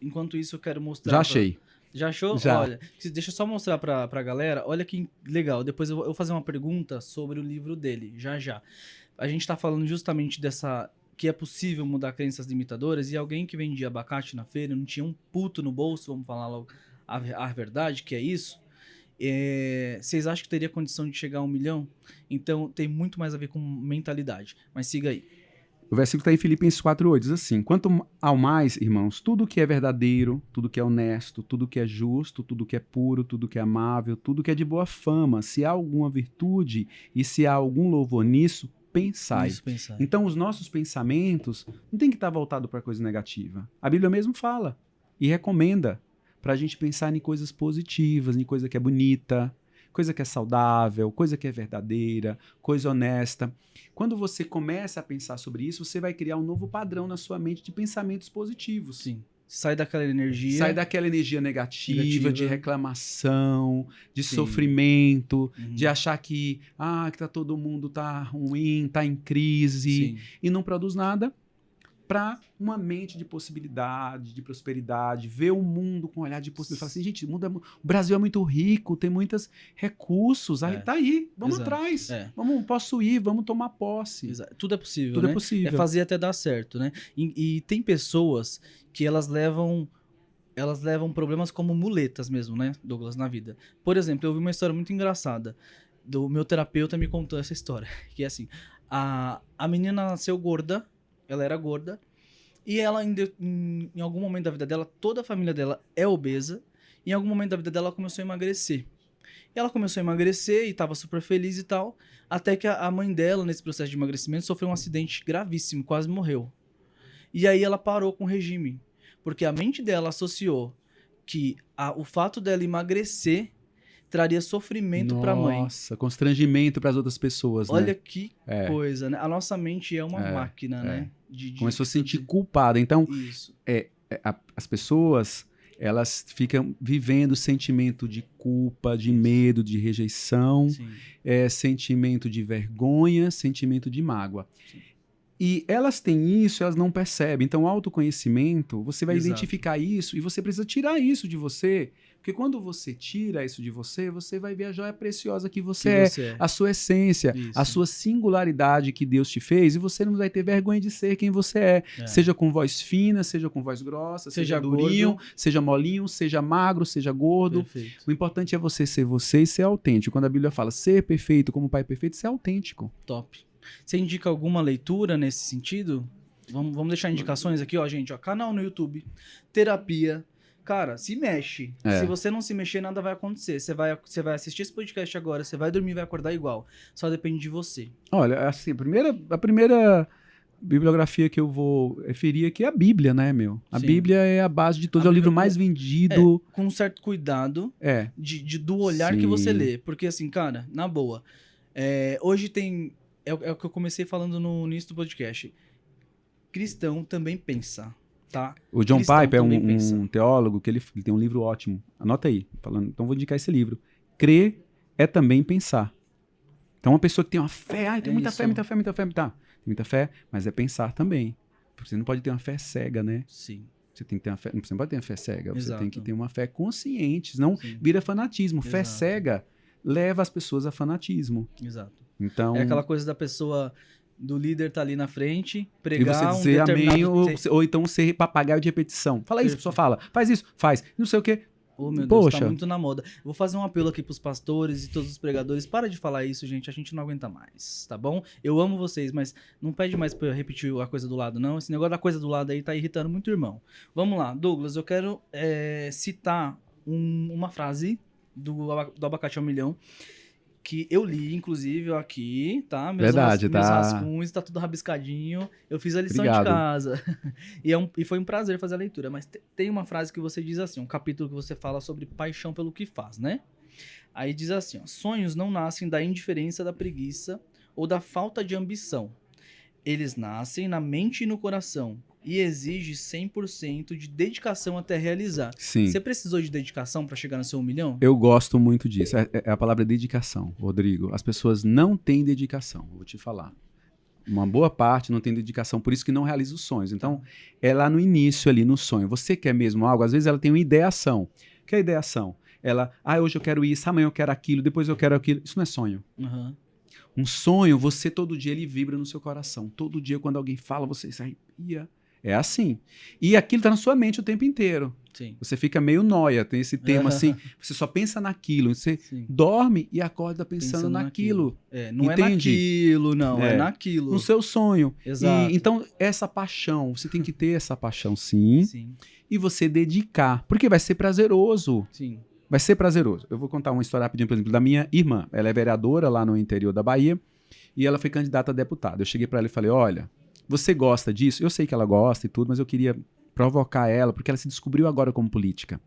Enquanto isso, eu quero mostrar. Já achei. Já achou? Já. Olha, deixa eu só mostrar pra galera. Olha que legal. Depois eu vou fazer uma pergunta sobre o livro dele, já. A gente tá falando justamente dessa... que é possível mudar crenças limitadoras, e alguém que vendia abacate na feira não tinha um puto no bolso, vamos falar logo a verdade, que é isso. Vocês acham que teria condição de chegar a 1 milhão? Então tem muito mais a ver com mentalidade. Mas siga aí. O versículo está em Filipenses 4,8, diz assim: quanto ao mais, irmãos, tudo que é verdadeiro, tudo que é honesto, tudo que é justo, tudo que é puro, tudo que é amável, tudo que é de boa fama, se há alguma virtude e se há algum louvor nisso, pensai. Isso, pensar. Então, os nossos pensamentos não tem que estar voltado para coisa negativa. A Bíblia mesmo fala e recomenda para a gente pensar em coisas positivas, em coisa que é bonita, coisa que é saudável, coisa que é verdadeira, coisa honesta. Quando você começa a pensar sobre isso, você vai criar um novo padrão na sua mente de pensamentos positivos. Sim. Sai daquela energia. Sai daquela energia negativa. De reclamação, de Sim. sofrimento, Uhum. de achar que tá todo mundo tá ruim, tá em crise, Sim. e não produz nada, para uma mente de possibilidade, de prosperidade, ver o mundo com um olhar de possibilidade. Falar assim, gente, o Brasil é muito rico, tem muitos recursos, aí tá aí, vamos Exato. atrás, vamos possuir, vamos tomar posse. Exato. Tudo é possível, Tudo né? é possível. É fazer até dar certo, né? E tem pessoas que elas levam problemas como muletas mesmo, né, Douglas, na vida. Por exemplo, eu vi uma história muito engraçada. Do meu terapeuta me contou essa história. Que é assim, a menina nasceu gorda, ela era gorda, e ela, em algum momento da vida dela, toda a família dela é obesa, e em algum momento da vida dela ela começou a emagrecer. E ela começou a emagrecer e estava super feliz e tal, até que a mãe dela, nesse processo de emagrecimento, sofreu um acidente gravíssimo, quase morreu. E aí ela parou com o regime, porque a mente dela associou que o fato dela emagrecer traria sofrimento para a mãe. Nossa, constrangimento para as outras pessoas, Olha né? que coisa, né? A nossa mente é uma máquina, né? Começou a se sentir culpada. Então, isso. As pessoas, elas ficam vivendo sentimento de culpa, de medo, de rejeição, sentimento de vergonha, sentimento de mágoa. Sim. E elas têm isso, elas não percebem. Então, o autoconhecimento, você vai identificar isso e você precisa tirar isso de você. Porque quando você tira isso de você, você vai ver a joia preciosa que você é, a sua essência, a sua singularidade que Deus te fez, e você não vai ter vergonha de ser quem você é. Seja com voz fina, seja com voz grossa, seja durinho, seja molinho, seja magro, seja gordo. Perfeito. O importante é você ser você e ser autêntico. Quando a Bíblia fala ser perfeito como o Pai é perfeito, ser autêntico. Top. Você indica alguma leitura nesse sentido? Vamos deixar indicações aqui, ó, gente. Ó, canal no YouTube, terapia, cara, se mexe. Se você não se mexer, nada vai acontecer. Você vai assistir esse podcast agora, você vai dormir e vai acordar igual. Só depende de você. Olha, assim, a primeira bibliografia que eu vou referir aqui é a Bíblia, né, meu? A Sim. Bíblia é a base de tudo, é o livro mais vendido. Com um certo cuidado do olhar que você lê. Porque assim, cara, na boa, hoje tem... É o que eu comecei falando no início do podcast. Cristão também pensa, tá? O John Cristão Piper é também um pensa. teólogo que ele tem um livro ótimo. Anota aí, falando. Então vou indicar esse livro. Crer é também pensar. Então uma pessoa que tem uma fé, tem muita fé, tá? Tem muita fé, mas é pensar também. Porque você não pode ter uma fé cega, né? Sim. Você tem que ter uma fé, você não pode ter uma fé cega, Exato. você tem que ter uma fé consciente, senão Sim. vira fanatismo. Exato. Fé cega leva as pessoas a fanatismo. Exato. Então, É aquela coisa da pessoa, do líder tá ali na frente, pregar e você dizer amém, determinado... ou então ser papagaio de repetição. Fala isso, a pessoa fala, faz isso, faz, não sei o quê. Oh, meu Poxa. Deus, tá muito na moda. Vou fazer um apelo aqui pros pastores e todos os pregadores. Para de falar isso, gente. A gente não aguenta mais, tá bom? Eu amo vocês, mas não pede mais pra eu repetir a coisa do lado, não. Esse negócio da coisa do lado aí tá irritando muito o irmão. Vamos lá, Douglas, eu quero citar uma frase do Abacate ao Milhão, que eu li, inclusive, ó, aqui, tá? Meus rascunhos, tá tudo rabiscadinho. Eu fiz a lição Obrigado. de casa. E foi um prazer fazer a leitura. Mas tem uma frase que você diz assim, um capítulo que você fala sobre paixão pelo que faz, né? Aí diz assim, ó, sonhos não nascem da indiferença, da preguiça ou da falta de ambição. Eles nascem na mente e no coração. E exige 100% de dedicação até realizar. Sim. Você precisou de dedicação para chegar no seu 1 milhão? Eu gosto muito disso. É a palavra dedicação, Rodrigo. As pessoas não têm dedicação, vou te falar. Uma boa parte não tem dedicação, por isso que não realiza os sonhos. Então, é lá no início, ali no sonho. Você quer mesmo algo? Às vezes ela tem uma ideação. O que é ideação? Ela, hoje eu quero isso, amanhã eu quero aquilo, depois eu quero aquilo. Isso não é sonho. Uhum. Um sonho, você todo dia ele vibra no seu coração. Todo dia quando alguém fala, você se arrepia. É assim. E aquilo tá na sua mente o tempo inteiro. Sim. Você fica meio nóia, tem esse tema assim, você só pensa naquilo, você Sim. dorme e acorda pensando naquilo. Não Entende? é naquilo, não, é naquilo. No seu sonho. Exato. Então, essa paixão, você tem que ter essa paixão sim, e você dedicar, porque vai ser prazeroso. Sim. Vai ser prazeroso. Eu vou contar uma história rapidinho, por exemplo, da minha irmã. Ela é vereadora lá no interior da Bahia e ela foi candidata a deputada. Eu cheguei para ela e falei, olha, você gosta disso? Eu sei que ela gosta e tudo, mas eu queria provocar ela, porque ela se descobriu agora como política.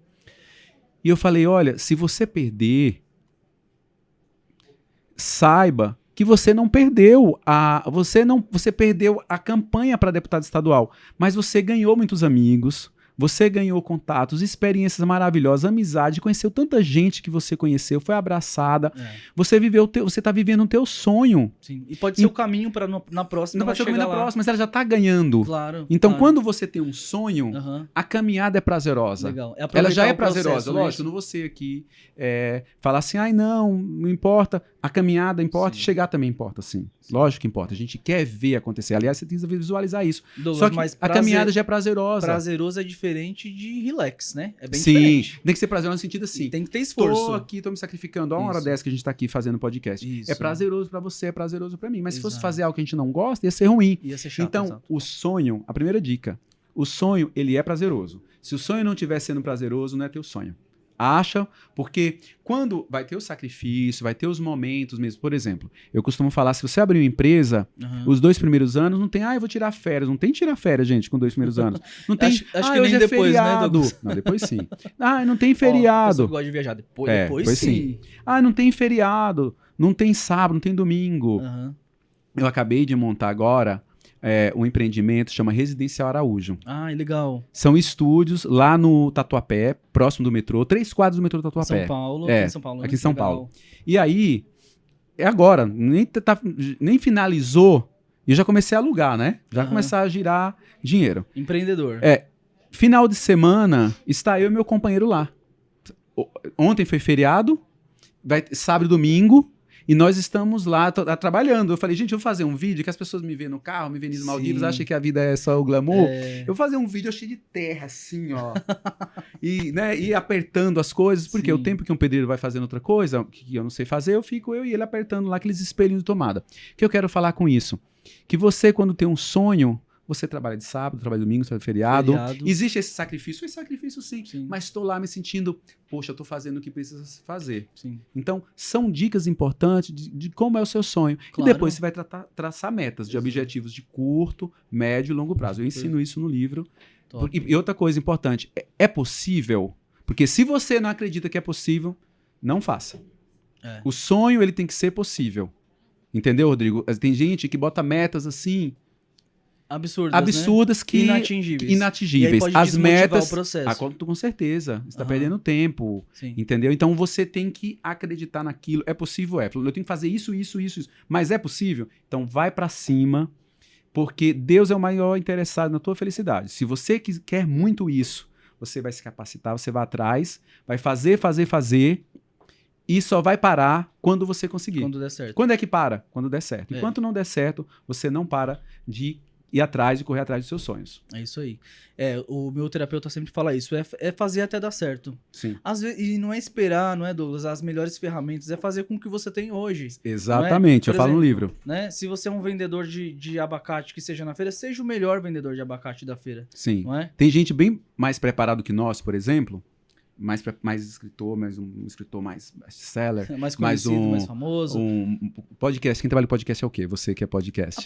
E eu falei, olha, se você perder, saiba que você não perdeu você perdeu a campanha para deputado estadual, mas você ganhou muitos amigos, você ganhou contatos, experiências maravilhosas, amizade, conheceu tanta gente que você conheceu, foi abraçada. Você tá vivendo o teu sonho. Sim. E pode ser o caminho para na próxima. Não pode ser o caminho na próxima, mas ela já tá ganhando. Claro. Então, quando você tem um sonho, a caminhada é prazerosa. Legal. Ela já é prazerosa. Processo, lógico, eu não vou ser aqui falar assim, não importa. A caminhada importa, chegar também importa, sim. Lógico que importa. A gente quer ver acontecer. Aliás, você precisa visualizar isso. Douglas, só que a caminhada já é prazerosa. Prazeroso é diferente de relax, né? É bem diferente. Sim, tem que ser prazeroso no sentido assim. E tem que ter esforço. Tô me sacrificando. Há uma hora dessa que a gente tá aqui fazendo podcast. Isso. É prazeroso pra você, é prazeroso pra mim. Mas se fosse fazer algo que a gente não gosta, ia ser ruim. Ia ser chato, então, o sonho, a primeira dica, o sonho, ele é prazeroso. Se o sonho não estiver sendo prazeroso, não é teu sonho. Acha, porque quando vai ter o sacrifício, vai ter os momentos mesmo. Por exemplo, eu costumo falar, se você abrir uma empresa, os 2 primeiros anos não tem, eu vou tirar férias. Não tem tirar férias, gente, com 2 primeiros anos. Não tem, acho que hoje nem depois, feriado. né, não, depois sim. Não tem feriado. Eu gosto de viajar. Depois sim. Não tem feriado, não tem sábado, não tem domingo. Eu acabei de montar agora um empreendimento, chama Residencial Araújo. Legal. São estúdios lá no Tatuapé, próximo do metrô, 3 quadros do metrô do Tatuapé. São Paulo, aqui em São Paulo. Aqui em São Paulo. E aí, é agora, nem finalizou, e eu já comecei a alugar, né? Já começar a girar dinheiro. Empreendedor. Final de semana, está eu e meu companheiro lá. Ontem foi feriado, sábado e domingo, e nós estamos lá trabalhando. Eu falei, gente, eu vou fazer um vídeo que as pessoas me veem no carro, me veem nos Maldivas, acham que a vida é só o glamour. Eu vou fazer um vídeo cheio de terra, assim, ó. E apertando as coisas, porque o tempo que um pedreiro vai fazendo outra coisa, que eu não sei fazer, eu e ele apertando lá aqueles espelhos de tomada. O que eu quero falar com isso? Que você, quando tem um sonho, Você trabalha de sábado, trabalha de domingo, trabalha de feriado. Feriado. Existe esse sacrifício? Esse sacrifício sim. Sim. Mas estou lá me sentindo, poxa, eu estou fazendo o que precisa se fazer. Sim. Então, são dicas importantes de como é o seu sonho. Claro. E depois você vai traçar metas de objetivos de curto, médio e longo prazo. Eu ensino isso no livro. E outra coisa importante, é possível? Porque se você não acredita que é possível, não faça. O sonho, ele tem que ser possível. Entendeu, Rodrigo? Tem gente que bota metas assim... Absurdas, né? que... Inatingíveis. E aí pode as metas... o processo. Com certeza. Você está perdendo tempo. Sim. Entendeu? Então, você tem que acreditar naquilo. É possível? Eu tenho que fazer isso. Mas é possível? Então, vai para cima... Porque Deus é o maior interessado na tua felicidade. Se você quer muito isso, você vai se capacitar, você vai atrás, vai fazer, e só vai parar quando você conseguir. Quando der certo. Quando é que para? Quando der certo. Enquanto não der certo, você não para de ir atrás e correr atrás dos seus sonhos. É isso aí. O meu terapeuta sempre fala isso, é fazer até dar certo. Sim. Às vezes, e não é esperar, não é, Douglas, as melhores ferramentas, é fazer com o que você tem hoje. Exatamente, eu falo no livro. Né? Se você é um vendedor de abacate que seja na feira, seja o melhor vendedor de abacate da feira. Sim. Não é? Tem gente bem mais preparado que nós, por exemplo, mais escritor, um escritor mais best-seller. Mais conhecido, mais famoso. Um podcast. Quem trabalha em podcast é o quê? Você que é podcast.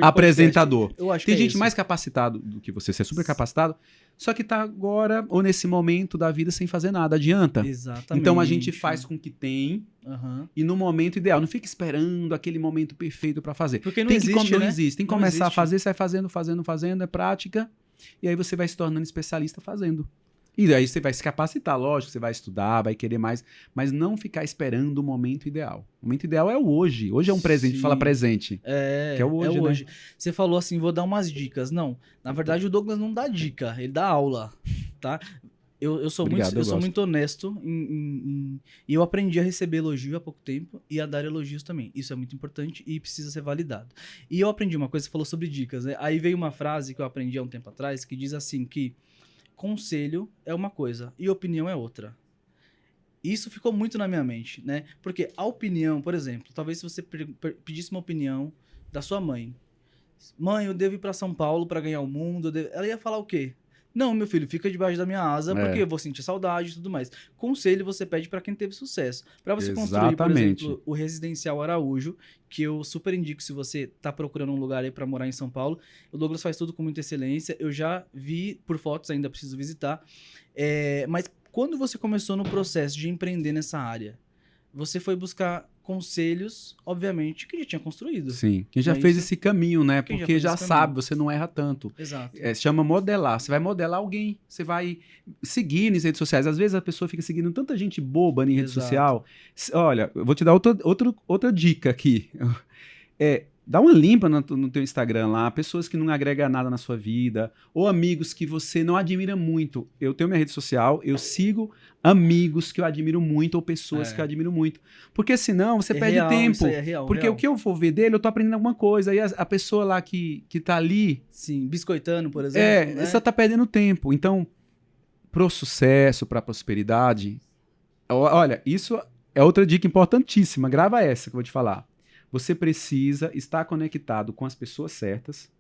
Apresentador. Eu acho que tem gente mais capacitado do que você é super capacitado, só que tá agora, ou nesse momento da vida, sem fazer nada. Adianta. Exatamente. Então a gente faz com o que tem e no momento ideal. Não fica esperando aquele momento perfeito para fazer. Porque não existe, Não existe. Tem que começar a fazer, você vai fazendo, é prática, e aí você vai se tornando especialista fazendo. E aí você vai se capacitar, lógico, você vai estudar, vai querer mais, mas não ficar esperando o momento ideal. O momento ideal é o hoje. Hoje é um presente, fala presente. Que é o hoje, hoje. Né? Você falou assim, vou dar umas dicas. Não, na verdade o Douglas não dá dica, ele dá aula, tá? Eu sou muito honesto e eu aprendi a receber elogio há pouco tempo e a dar elogios também. Isso é muito importante e precisa ser validado. E eu aprendi uma coisa, você falou sobre dicas, né? Aí veio uma frase que eu aprendi há um tempo atrás que diz assim que conselho é uma coisa e opinião é outra. Isso ficou muito na minha mente, né? Porque a opinião, por exemplo, talvez se você pedisse uma opinião da sua mãe. Mãe, eu devo ir para São Paulo para ganhar o mundo. Ela ia falar o quê? Não, meu filho, fica debaixo da minha asa porque eu vou sentir saudade e tudo mais. Conselho você pede para quem teve sucesso. Para você construir, por exemplo, o Residencial Araújo, que eu super indico se você tá procurando um lugar aí para morar em São Paulo. O Douglas faz tudo com muita excelência. Eu já vi por fotos, ainda preciso visitar. Mas quando você começou no processo de empreender nessa área, você foi buscar conselhos, obviamente, que já tinha construído. Sim, quem já fez esse caminho, né? Porque já sabe, você não erra tanto. Exato. Chama modelar. Você vai modelar alguém, você vai seguir nas redes sociais. Às vezes a pessoa fica seguindo tanta gente boba em rede social. Olha, eu vou te dar outra dica aqui. Dá uma limpa no teu Instagram lá, pessoas que não agregam nada na sua vida, ou amigos que você não admira muito. Eu tenho minha rede social, eu sigo amigos que eu admiro muito, ou pessoas que eu admiro muito. Porque senão você perde tempo. Isso aí é real, porque o que eu for ver dele, eu tô aprendendo alguma coisa. Aí a pessoa lá que tá ali... Sim, biscoitando, por exemplo. Né? Você tá perdendo tempo. Então, pro sucesso, pra prosperidade... Olha, isso é outra dica importantíssima. Grava essa que eu vou te falar. Você precisa estar conectado com as pessoas certas,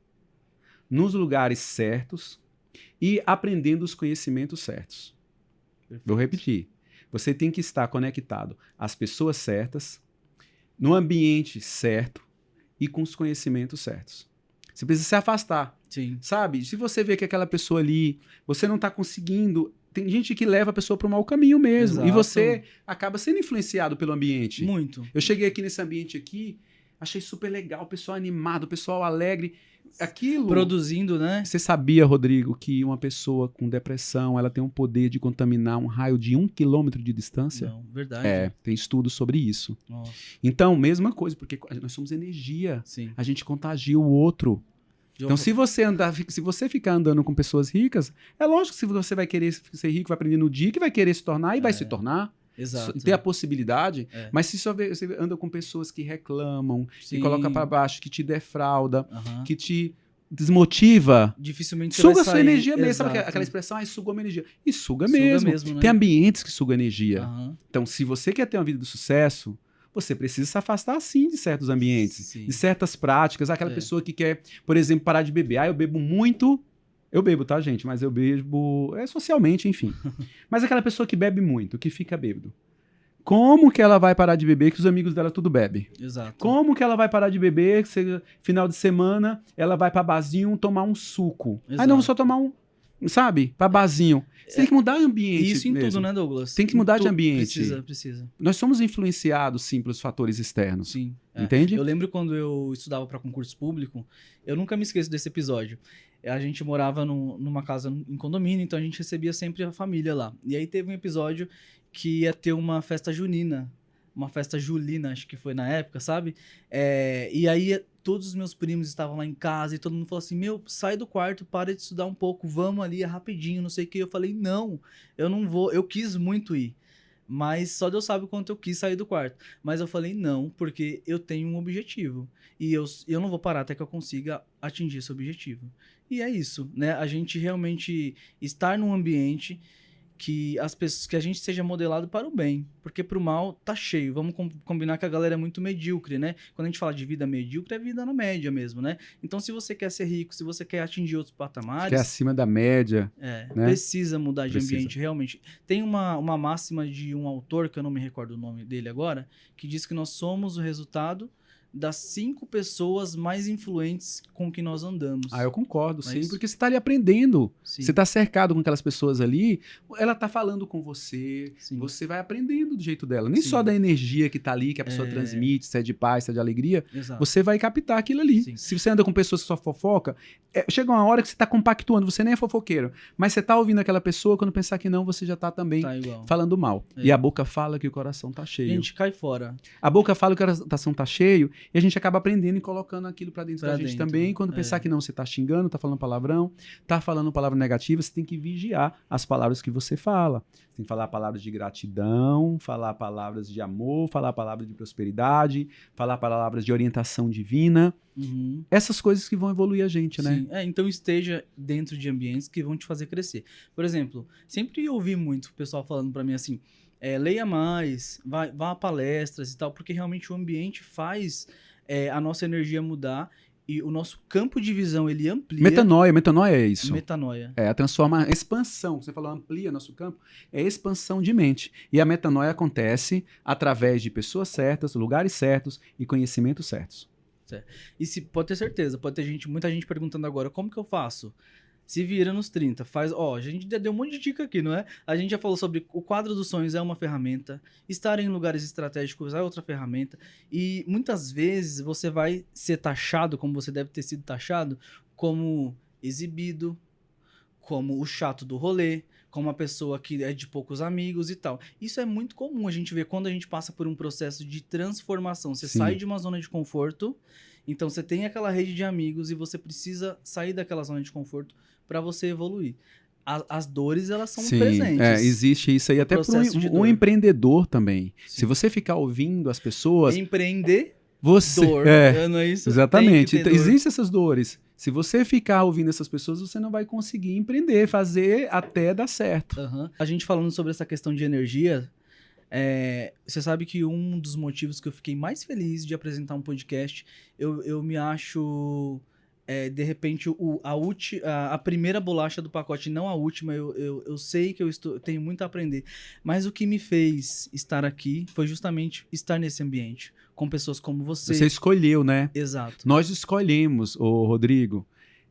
nos lugares certos e aprendendo os conhecimentos certos. Perfeito. Vou repetir. Você tem que estar conectado às pessoas certas, no ambiente certo e com os conhecimentos certos. Você precisa se afastar. Sim. Sabe? Se você vê que aquela pessoa ali, você não está conseguindo... Tem gente que leva a pessoa para o mau caminho mesmo. Exato. E você acaba sendo influenciado pelo ambiente. Muito. Eu cheguei aqui nesse ambiente aqui, achei super legal, o pessoal animado, o pessoal alegre. Aquilo... Produzindo, né? Você sabia, Rodrigo, que uma pessoa com depressão, ela tem um poder de contaminar um raio de 1 quilômetro de distância? Não, verdade. Tem estudos sobre isso. Nossa. Então, mesma coisa, porque nós somos energia. Sim. A gente contagia o outro. Então, se você ficar andando com pessoas ricas, é lógico que você vai querer ser rico, vai aprender no dia, que vai querer se tornar e vai se tornar. Exato. Ter a possibilidade. Mas se você anda com pessoas que reclamam, que colocam para baixo, que te defrauda, que te desmotiva, dificilmente você suga vai a sua sair. energia mesmo. Exato. Sabe aquela expressão? Sugou a minha energia. E suga mesmo. Né? Tem ambientes que sugam energia. Então, se você quer ter uma vida de sucesso, você precisa se afastar, sim, de certos ambientes, Sim. de certas práticas. Aquela É. pessoa que quer, por exemplo, parar de beber. Eu bebo muito. Eu bebo, tá, gente? Mas eu bebo socialmente, enfim. Mas aquela pessoa que bebe muito, que fica bêbado. Como que ela vai parar de beber que os amigos dela tudo bebem? Exato. Como que ela vai parar de beber que final de semana ela vai pra barzinho tomar um suco? Exato. Aí não, só tomar um, sabe? Pra barzinho. Você tem que mudar de ambiente Isso em mesmo. tudo, né, Douglas? Tem que Em mudar de ambiente. Precisa. Nós somos influenciados, sim, pelos fatores externos. Sim. Entende? Eu lembro quando eu estudava para concurso público, eu nunca me esqueço desse episódio. A gente morava numa casa em condomínio, então a gente recebia sempre a família lá. E aí teve um episódio que ia ter uma festa junina, uma festa julina, acho que foi na época, sabe? E aí todos os meus primos estavam lá em casa e todo mundo falou assim, meu, sai do quarto, para de estudar um pouco, vamos ali, é rapidinho, não sei o que. Eu falei, não, eu não vou, eu quis muito ir. Mas só Deus sabe o quanto eu quis sair do quarto. Mas eu falei não, porque eu tenho um objetivo. E eu não vou parar até que eu consiga atingir esse objetivo. E é isso, né? A gente realmente estar num ambiente que as pessoas, que a gente seja modelado para o bem, porque para o mal tá cheio. Vamos combinar que a galera é muito medíocre, né? Quando a gente fala de vida medíocre, é vida na média mesmo, né? Então, se você quer ser rico, se você quer atingir outros patamares, que é acima da média, né? Precisa mudar de ambiente, realmente. Tem uma máxima de um autor, que eu não me recordo o nome dele agora, que diz que nós somos o resultado das 5 pessoas mais influentes com que nós andamos. Eu concordo, sim, isso? porque você está ali aprendendo. Sim. Você está cercado com aquelas pessoas ali, ela está falando com você, Sim. você vai aprendendo do jeito dela. Nem Sim. só da energia que está ali, que a pessoa transmite, se é de paz, se é de alegria, Exato. você vai captar aquilo ali. Sim. Se você anda com pessoas que só fofoca, chega uma hora que você está compactuando, você nem é fofoqueiro, mas você está ouvindo aquela pessoa, quando pensar que não, você já está também falando mal. E a boca fala que o coração está cheio. A gente cai fora. A boca fala que o coração está cheio e a gente acaba aprendendo e colocando aquilo pra dentro da gente também. Quando pensar que não, você tá xingando, tá falando palavrão, tá falando palavra negativa, você tem que vigiar as palavras que você fala. Você tem que falar palavras de gratidão, falar palavras de amor, falar palavras de prosperidade, falar palavras de orientação divina. Uhum. Essas coisas que vão evoluir a gente, né? Sim. Então esteja dentro de ambientes que vão te fazer crescer. Por exemplo, sempre ouvi muito o pessoal falando pra mim assim, leia mais, vá a palestras e tal, porque realmente o ambiente faz a nossa energia mudar e o nosso campo de visão, ele amplia. Metanoia é isso. Metanoia. A expansão, você falou amplia nosso campo, é expansão de mente. E a metanoia acontece através de pessoas certas, lugares certos e conhecimentos certos. Certo. E pode ter certeza, pode ter muita gente perguntando agora, como que eu faço? Se vira nos 30, a gente já deu um monte de dica aqui, não é? A gente já falou sobre o quadro dos sonhos é uma ferramenta, estar em lugares estratégicos é outra ferramenta, e muitas vezes você vai ser taxado, como você deve ter sido taxado, como exibido, como o chato do rolê, como uma pessoa que é de poucos amigos e tal. Isso é muito comum a gente ver quando a gente passa por um processo de transformação. Você sai de uma zona de conforto, então você tem aquela rede de amigos e você precisa sair daquela zona de conforto para você evoluir. As dores, elas são presentes. Existe isso aí até para um empreendedor também. Sim. Se você ficar ouvindo as pessoas... Empreender... Dor, não é isso? Exatamente. Então, existem essas dores. Se você ficar ouvindo essas pessoas, você não vai conseguir empreender, fazer até dar certo. Uhum. A gente falando sobre essa questão de energia, você sabe que um dos motivos que eu fiquei mais feliz de apresentar um podcast, eu me acho... de repente, a primeira bolacha do pacote, não a última, eu sei que eu tenho muito a aprender. Mas o que me fez estar aqui foi justamente estar nesse ambiente, com pessoas como você. Você escolheu, né? Exato. Nós escolhemos, Rodrigo.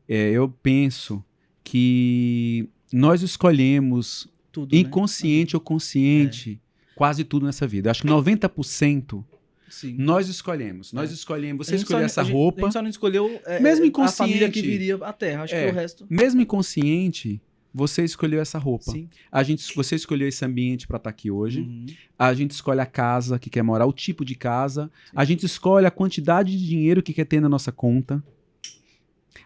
Eu penso que nós escolhemos, tudo, inconsciente, né? Ou consciente, quase tudo nessa vida. Acho que 90%. Sim. Nós escolhemos. Nós escolhemos. Você escolheu essa roupa. A gente só não escolheu mesmo inconsciente, a família que viria à Terra. Acho que o resto... Mesmo inconsciente, você escolheu essa roupa. Sim. Você escolheu esse ambiente para estar aqui hoje. Uhum. A gente escolhe a casa que quer morar, o tipo de casa. Sim. A gente escolhe a quantidade de dinheiro que quer ter na nossa conta.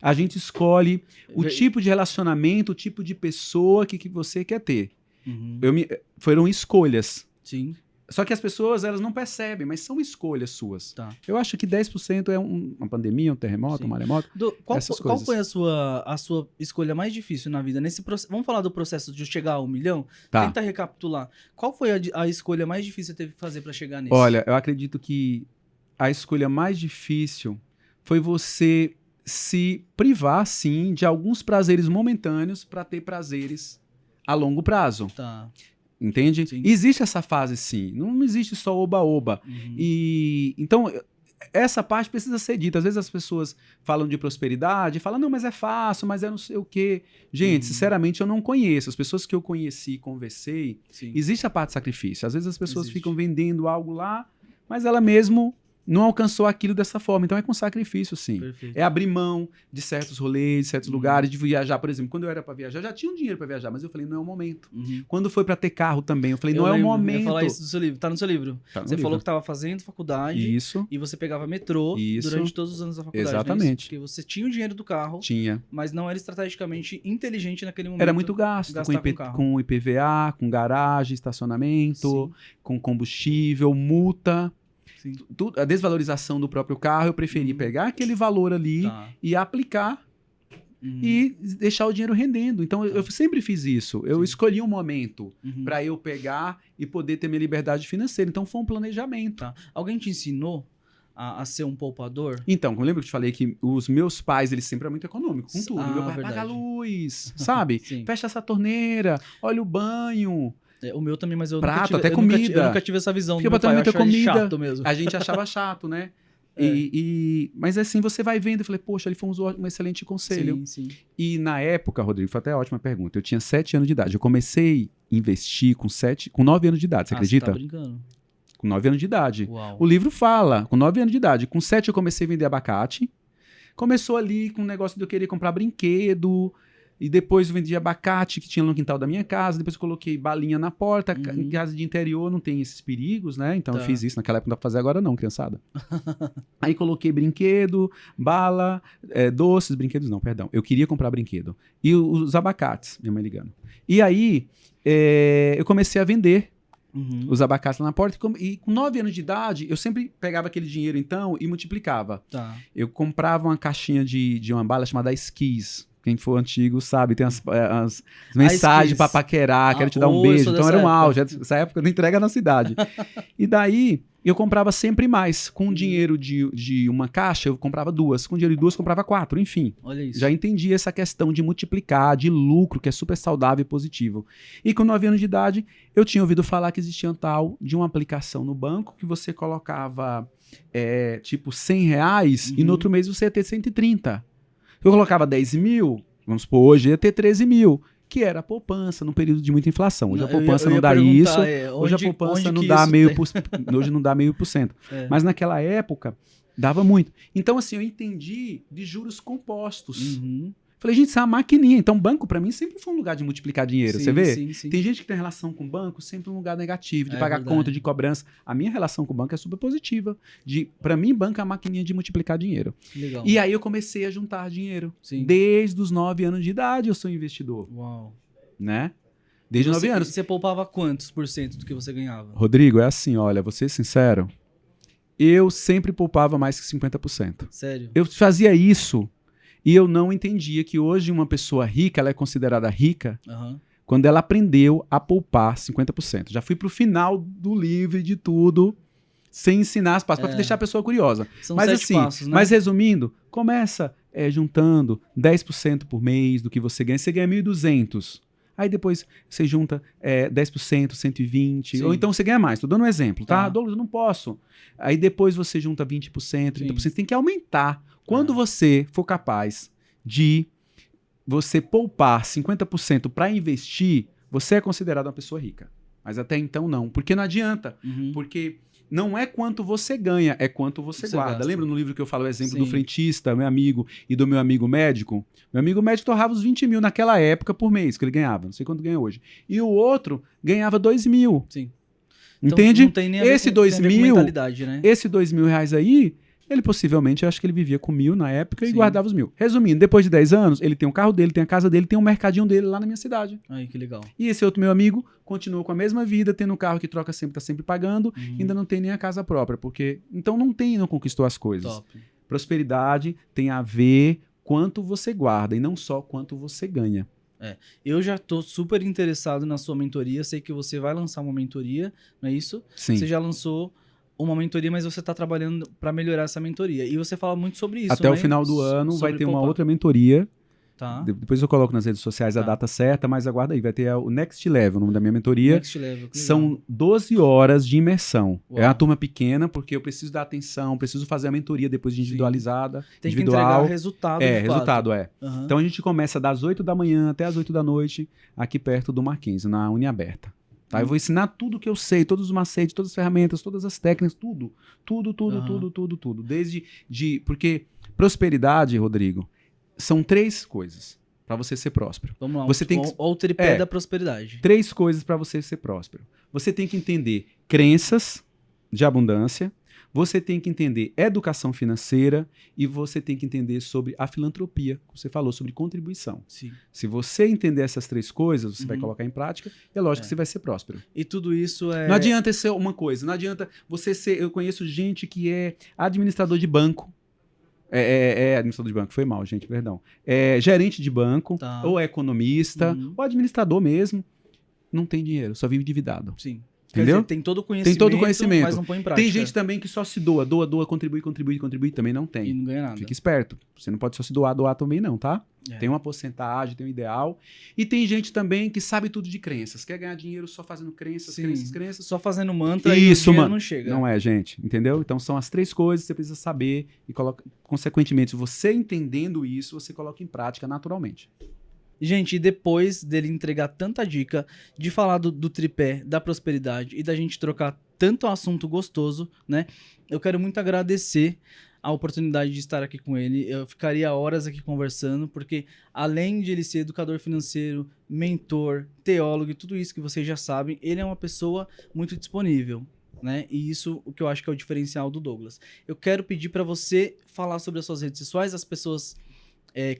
A gente escolhe o tipo de relacionamento, o tipo de pessoa que você quer ter. Uhum. Foram escolhas. Sim. Só que as pessoas, elas não percebem, mas são escolhas suas. Tá. Eu acho que 10% é uma pandemia, um terremoto, Sim. um maremoto. Qual foi a sua escolha mais difícil na vida? Vamos falar do processo de chegar a 1 milhão? Tá. Tenta recapitular. Qual foi a escolha mais difícil que você teve que fazer para chegar nisso? Olha, eu acredito que a escolha mais difícil foi você se privar, sim, de alguns prazeres momentâneos para ter prazeres a longo prazo. Tá. Entende? Sim. Existe essa fase, sim. Não existe só oba-oba. Uhum. Então, essa parte precisa ser dita. Às vezes as pessoas falam de prosperidade, falam, não, mas é fácil, mas é não sei o quê. Gente, sinceramente, eu não conheço. As pessoas que eu conheci, conversei, Sim. existe a parte de sacrifício. Às vezes as pessoas Existe. ficam vendendo algo lá, mas ela mesmo não alcançou aquilo dessa forma. Então é com sacrifício, sim. Perfeito. É abrir mão de certos rolês, de certos lugares, de viajar. Por exemplo, quando eu era para viajar, eu já tinha um dinheiro para viajar, mas eu falei, não é o momento. Uhum. Quando foi para ter carro também, eu falei, não é o lembro, momento. Eu ia falar isso do seu livro. Tá no seu livro. Tá no Você livro. falou que estava fazendo faculdade. Isso. E você pegava metrô Isso. durante todos os anos da faculdade. Exatamente. Não é isso? Porque você tinha o dinheiro do carro, Tinha. mas não era estrategicamente inteligente naquele momento. Era muito gasto gastar com carro. com IPVA, com garagem, estacionamento, Sim. com combustível, multa. Sim. A desvalorização do próprio carro, eu preferi pegar aquele valor ali Tá. e aplicar e deixar o dinheiro rendendo. Então, eu sempre fiz isso. Eu Sim. escolhi um momento Uhum. para eu pegar e poder ter minha liberdade financeira. Então, foi um planejamento. Tá. Alguém te ensinou a ser um poupador? Então, lembra que eu te falei que os meus pais, eles sempre eram muito econômicos com tudo. Meu pai verdade. paga a luz, sabe? Sim. Fecha essa torneira, olha o banho. O meu também, mas eu Prato, nunca tive, até comida. Eu nunca tive essa visão Porque do meu botar pai. Eu muita achava ele comida. chato mesmo. A gente achava chato, né? É. Mas assim, você vai vendo, eu falei, poxa, ele foi um excelente conselho. Sim, sim. E na época, Rodrigo, foi até a ótima pergunta. Eu tinha 7 anos de idade. Eu comecei a investir com 9 anos de idade, você acredita? Você tá brincando. Com 9 anos de idade. Uau. O livro fala, com 9 anos de idade. Com 7 eu comecei a vender abacate. Começou ali com o negócio de eu querer comprar brinquedo. E depois eu vendi abacate que tinha no quintal da minha casa. Depois eu coloquei balinha na porta. Em casa de interior não tem esses perigos, né? Então eu fiz isso. Naquela época não dá pra fazer agora não, criançada. Aí coloquei brinquedo, bala, doces, brinquedos não, perdão. Eu queria comprar brinquedo. E os abacates, minha mãe ligando. E aí eu comecei a vender os abacates lá na porta. E com 9 anos de idade, eu sempre pegava aquele dinheiro então e multiplicava. Tá. Eu comprava uma caixinha de uma bala chamada Skis. Quem for antigo sabe, tem as mensagens pra paquerar, quero te dar um beijo. Então era um auge. Essa época não entrega na cidade. E daí eu comprava sempre mais. Com dinheiro de uma caixa, eu comprava 2. Com dinheiro de 2, eu comprava 4. Enfim, Olha isso. já entendi essa questão de multiplicar, de lucro, que é super saudável e positivo. E com 9 anos de idade, eu tinha ouvido falar que existia um tal de uma aplicação no banco que você colocava tipo R$100 e no outro mês você ia ter 130. Eu colocava 10 mil, vamos supor, hoje ia ter 13 mil, que era a poupança num período de muita inflação. Hoje a poupança não dá isso, hoje a poupança não dá hoje não dá 0,5%. Mas naquela época, dava muito. Então, assim, eu entendi de juros compostos. Falei, gente, isso é uma maquininha. Então, banco, pra mim, sempre foi um lugar de multiplicar dinheiro, você vê? Sim, sim. Tem gente que tem relação com o banco sempre um lugar negativo, de pagar verdade. conta, de cobrança. A minha relação com o banco é super positiva. Pra mim, banco é a maquininha de multiplicar dinheiro. Legal. E aí eu comecei a juntar dinheiro. Sim. Desde os 9 anos de idade eu sou investidor, Uau. né? Desde 9 anos. Você poupava quantos por cento do que você ganhava? Rodrigo, é assim, olha, vou ser sincero, eu sempre poupava mais que 50%. Sério? Eu fazia isso e eu não entendia que hoje uma pessoa rica, ela é considerada rica quando ela aprendeu a poupar 50%. Já fui pro final do livro e de tudo, sem ensinar as passos, para deixar a pessoa curiosa. São mas 7 assim, passos, né? mas resumindo, começa juntando 10% por mês do que você ganha. Você ganha 1.200. Aí depois você junta 10%, 120%. Sim. Ou então você ganha mais. Tô dando um exemplo, tá? Tá. Douglas, eu não posso. Aí depois você junta 20%, 30%. Sim. Tem que aumentar. Quando você for capaz de você poupar 50% para investir, você é considerado uma pessoa rica. Mas até então não. Porque não adianta. Porque não é quanto você ganha, é quanto você guarda. gasta. Lembra no livro que eu falo o exemplo Sim. do frentista, meu amigo, e do meu amigo médico? Meu amigo médico torrava os 20 mil naquela época por mês que ele ganhava. Não sei quanto ganha hoje. E o outro ganhava 2 mil. Sim. Então, Entende? não tem nem a ver Esse com- 2 tem a ver com mil, mentalidade, né? esse R$2.000 aí, Ele possivelmente, eu acho que ele vivia com 1.000 na época e Sim. guardava os 1.000. Resumindo, depois de 10 anos, ele tem um carro dele, tem a casa dele, tem um mercadinho dele lá na minha cidade. Aí, que legal. E esse outro meu amigo continua com a mesma vida, tendo um carro que troca sempre, tá sempre pagando, ainda não tem nem a casa própria, porque então não conquistou as coisas. Top. Prosperidade tem a ver quanto você guarda e não só quanto você ganha. Eu já tô super interessado na sua mentoria. Sei que você vai lançar uma mentoria, não é isso? Sim. Você já lançou uma mentoria, mas você tá trabalhando para melhorar essa mentoria. E você fala muito sobre isso, Até o né? final do ano vai Sobre ter uma poupar. outra mentoria. Tá. Depois eu coloco nas redes sociais a Tá. data certa, mas aguarda aí. Vai ter o Next Level, o nome da minha mentoria. Next Level. que legal. São 12 horas de imersão. Uau. É uma turma pequena, porque eu preciso dar atenção, preciso fazer a mentoria depois de Sim. individualizada. Tem que individual. entregar resultado. de fato. Resultado, é. Aham. Então a gente começa das 8 da manhã até as 8 da noite, aqui perto do Mackenzie, na Uniaberta. Tá? Eu vou ensinar tudo que eu sei, todos os macetes, todas as ferramentas, todas as técnicas, tudo. Aham. Tudo. Porque prosperidade, Rodrigo, são 3 coisas para você ser próspero. Vamos lá. Você tem que- Ou o tripé da prosperidade. 3 coisas para você ser próspero. Você tem que entender crenças de abundância, você tem que entender educação financeira e você tem que entender sobre a filantropia, que você falou, sobre contribuição. Sim. Se você entender essas 3 coisas, você vai Uhum. colocar em prática e é lógico que você vai ser próspero. E tudo isso é... Não adianta ser uma coisa, não adianta você ser... Eu conheço gente que é administrador de banco, administrador de banco, foi mal, gente, perdão. É gerente de banco, Tá. ou é economista, Uhum. ou administrador mesmo, não tem dinheiro, só vive endividado. Sim. Entendeu? Quer dizer, tem todo o conhecimento, Tem todo o conhecimento. mas não põe em prática. Tem gente também que só se doa, contribui, também não tem. E não ganha nada. Fica esperto. Você não pode só se doar também não, tá? É. Tem uma porcentagem, tem um ideal. E tem gente também que sabe tudo de crenças. Quer ganhar dinheiro só fazendo crenças, Sim. crenças. Só fazendo mantra Isso, e o dinheiro mano. não chega. Não é, gente. Entendeu? Então são as 3 coisas que você precisa saber e coloca, consequentemente, você entendendo isso, você coloca em prática naturalmente. Gente, e depois dele entregar tanta dica, de falar do tripé, da prosperidade e da gente trocar tanto assunto gostoso, né? Eu quero muito agradecer a oportunidade de estar aqui com ele. Eu ficaria horas aqui conversando, porque além de ele ser educador financeiro, mentor, teólogo e tudo isso que vocês já sabem, ele é uma pessoa muito disponível, né? E isso o que eu acho que é o diferencial do Douglas. Eu quero pedir para você falar sobre as suas redes sociais, as pessoas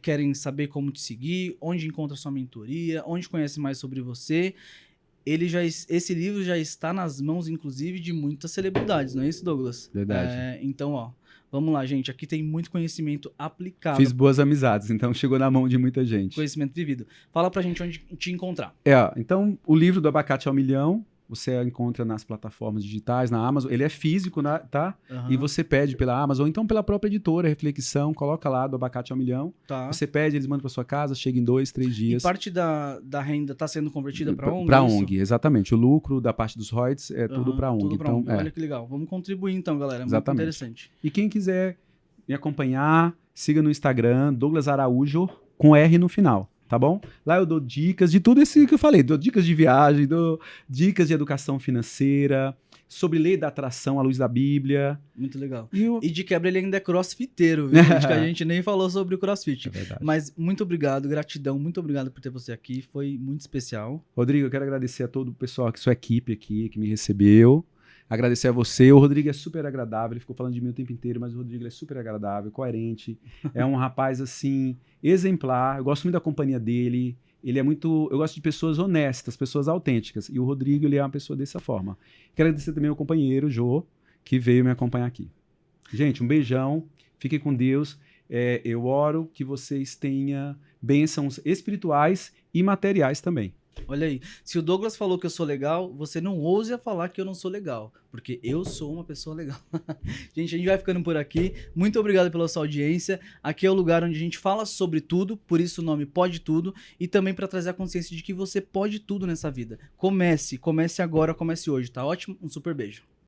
querem saber como te seguir, onde encontra sua mentoria, onde conhece mais sobre você. Esse livro já está nas mãos, inclusive, de muitas celebridades, não é isso, Douglas? Verdade. Então, ó, vamos lá, gente. Aqui tem muito conhecimento aplicado, Fiz boas amizades, então chegou na mão de muita gente. conhecimento vivido. Fala pra gente onde te encontrar. Então o livro do Abacate ao Milhão, você encontra nas plataformas digitais, na Amazon. Ele é físico, tá? Aham, E você pede pela Amazon, ou então pela própria editora, Reflexão, coloca lá do Abacate ao Milhão. tá. Você pede, eles mandam para sua casa, chega em 2, 3 E dias. parte da renda está sendo convertida para ONG? Para é isso? ONG, exatamente. O lucro da parte dos royalties é tudo Aham, para ONG. Tudo pra Então, ONG. Olha que legal. Vamos contribuir então, galera. Muito Exatamente. interessante. E quem quiser me acompanhar, siga no Instagram, Douglas Araújo, com R no final, tá bom? Lá eu dou dicas de tudo isso que eu falei. Dou dicas de viagem, dou dicas de educação financeira, sobre lei da atração à luz da Bíblia. Muito legal. E E de quebra ele ainda é crossfiteiro, viu? Acho que a gente nem falou sobre o crossfit. É verdade. Mas muito obrigado, gratidão, muito obrigado por ter você aqui. Foi muito especial. Rodrigo, eu quero agradecer a todo o pessoal, sua equipe aqui, que me recebeu. Agradecer a você. O Rodrigo é super agradável. Ele ficou falando de mim o tempo inteiro, mas o Rodrigo é super agradável, coerente. É um rapaz, assim, exemplar. Eu gosto muito da companhia dele. Ele é muito... Eu gosto de pessoas honestas, pessoas autênticas. E o Rodrigo, ele é uma pessoa dessa forma. Quero agradecer também ao companheiro, Jô, que veio me acompanhar aqui. Gente, um beijão. Fiquem com Deus. Eu oro que vocês tenham bênçãos espirituais e materiais também. Olha aí, se o Douglas falou que eu sou legal, você não ouse a falar que eu não sou legal, porque eu sou uma pessoa legal. Gente, a gente vai ficando por aqui. Muito obrigado pela sua audiência. Aqui é o lugar onde a gente fala sobre tudo, por isso o nome Pode Tudo, e também para trazer a consciência de que você pode tudo nessa vida. Comece agora, comece hoje, tá ótimo? Um super beijo.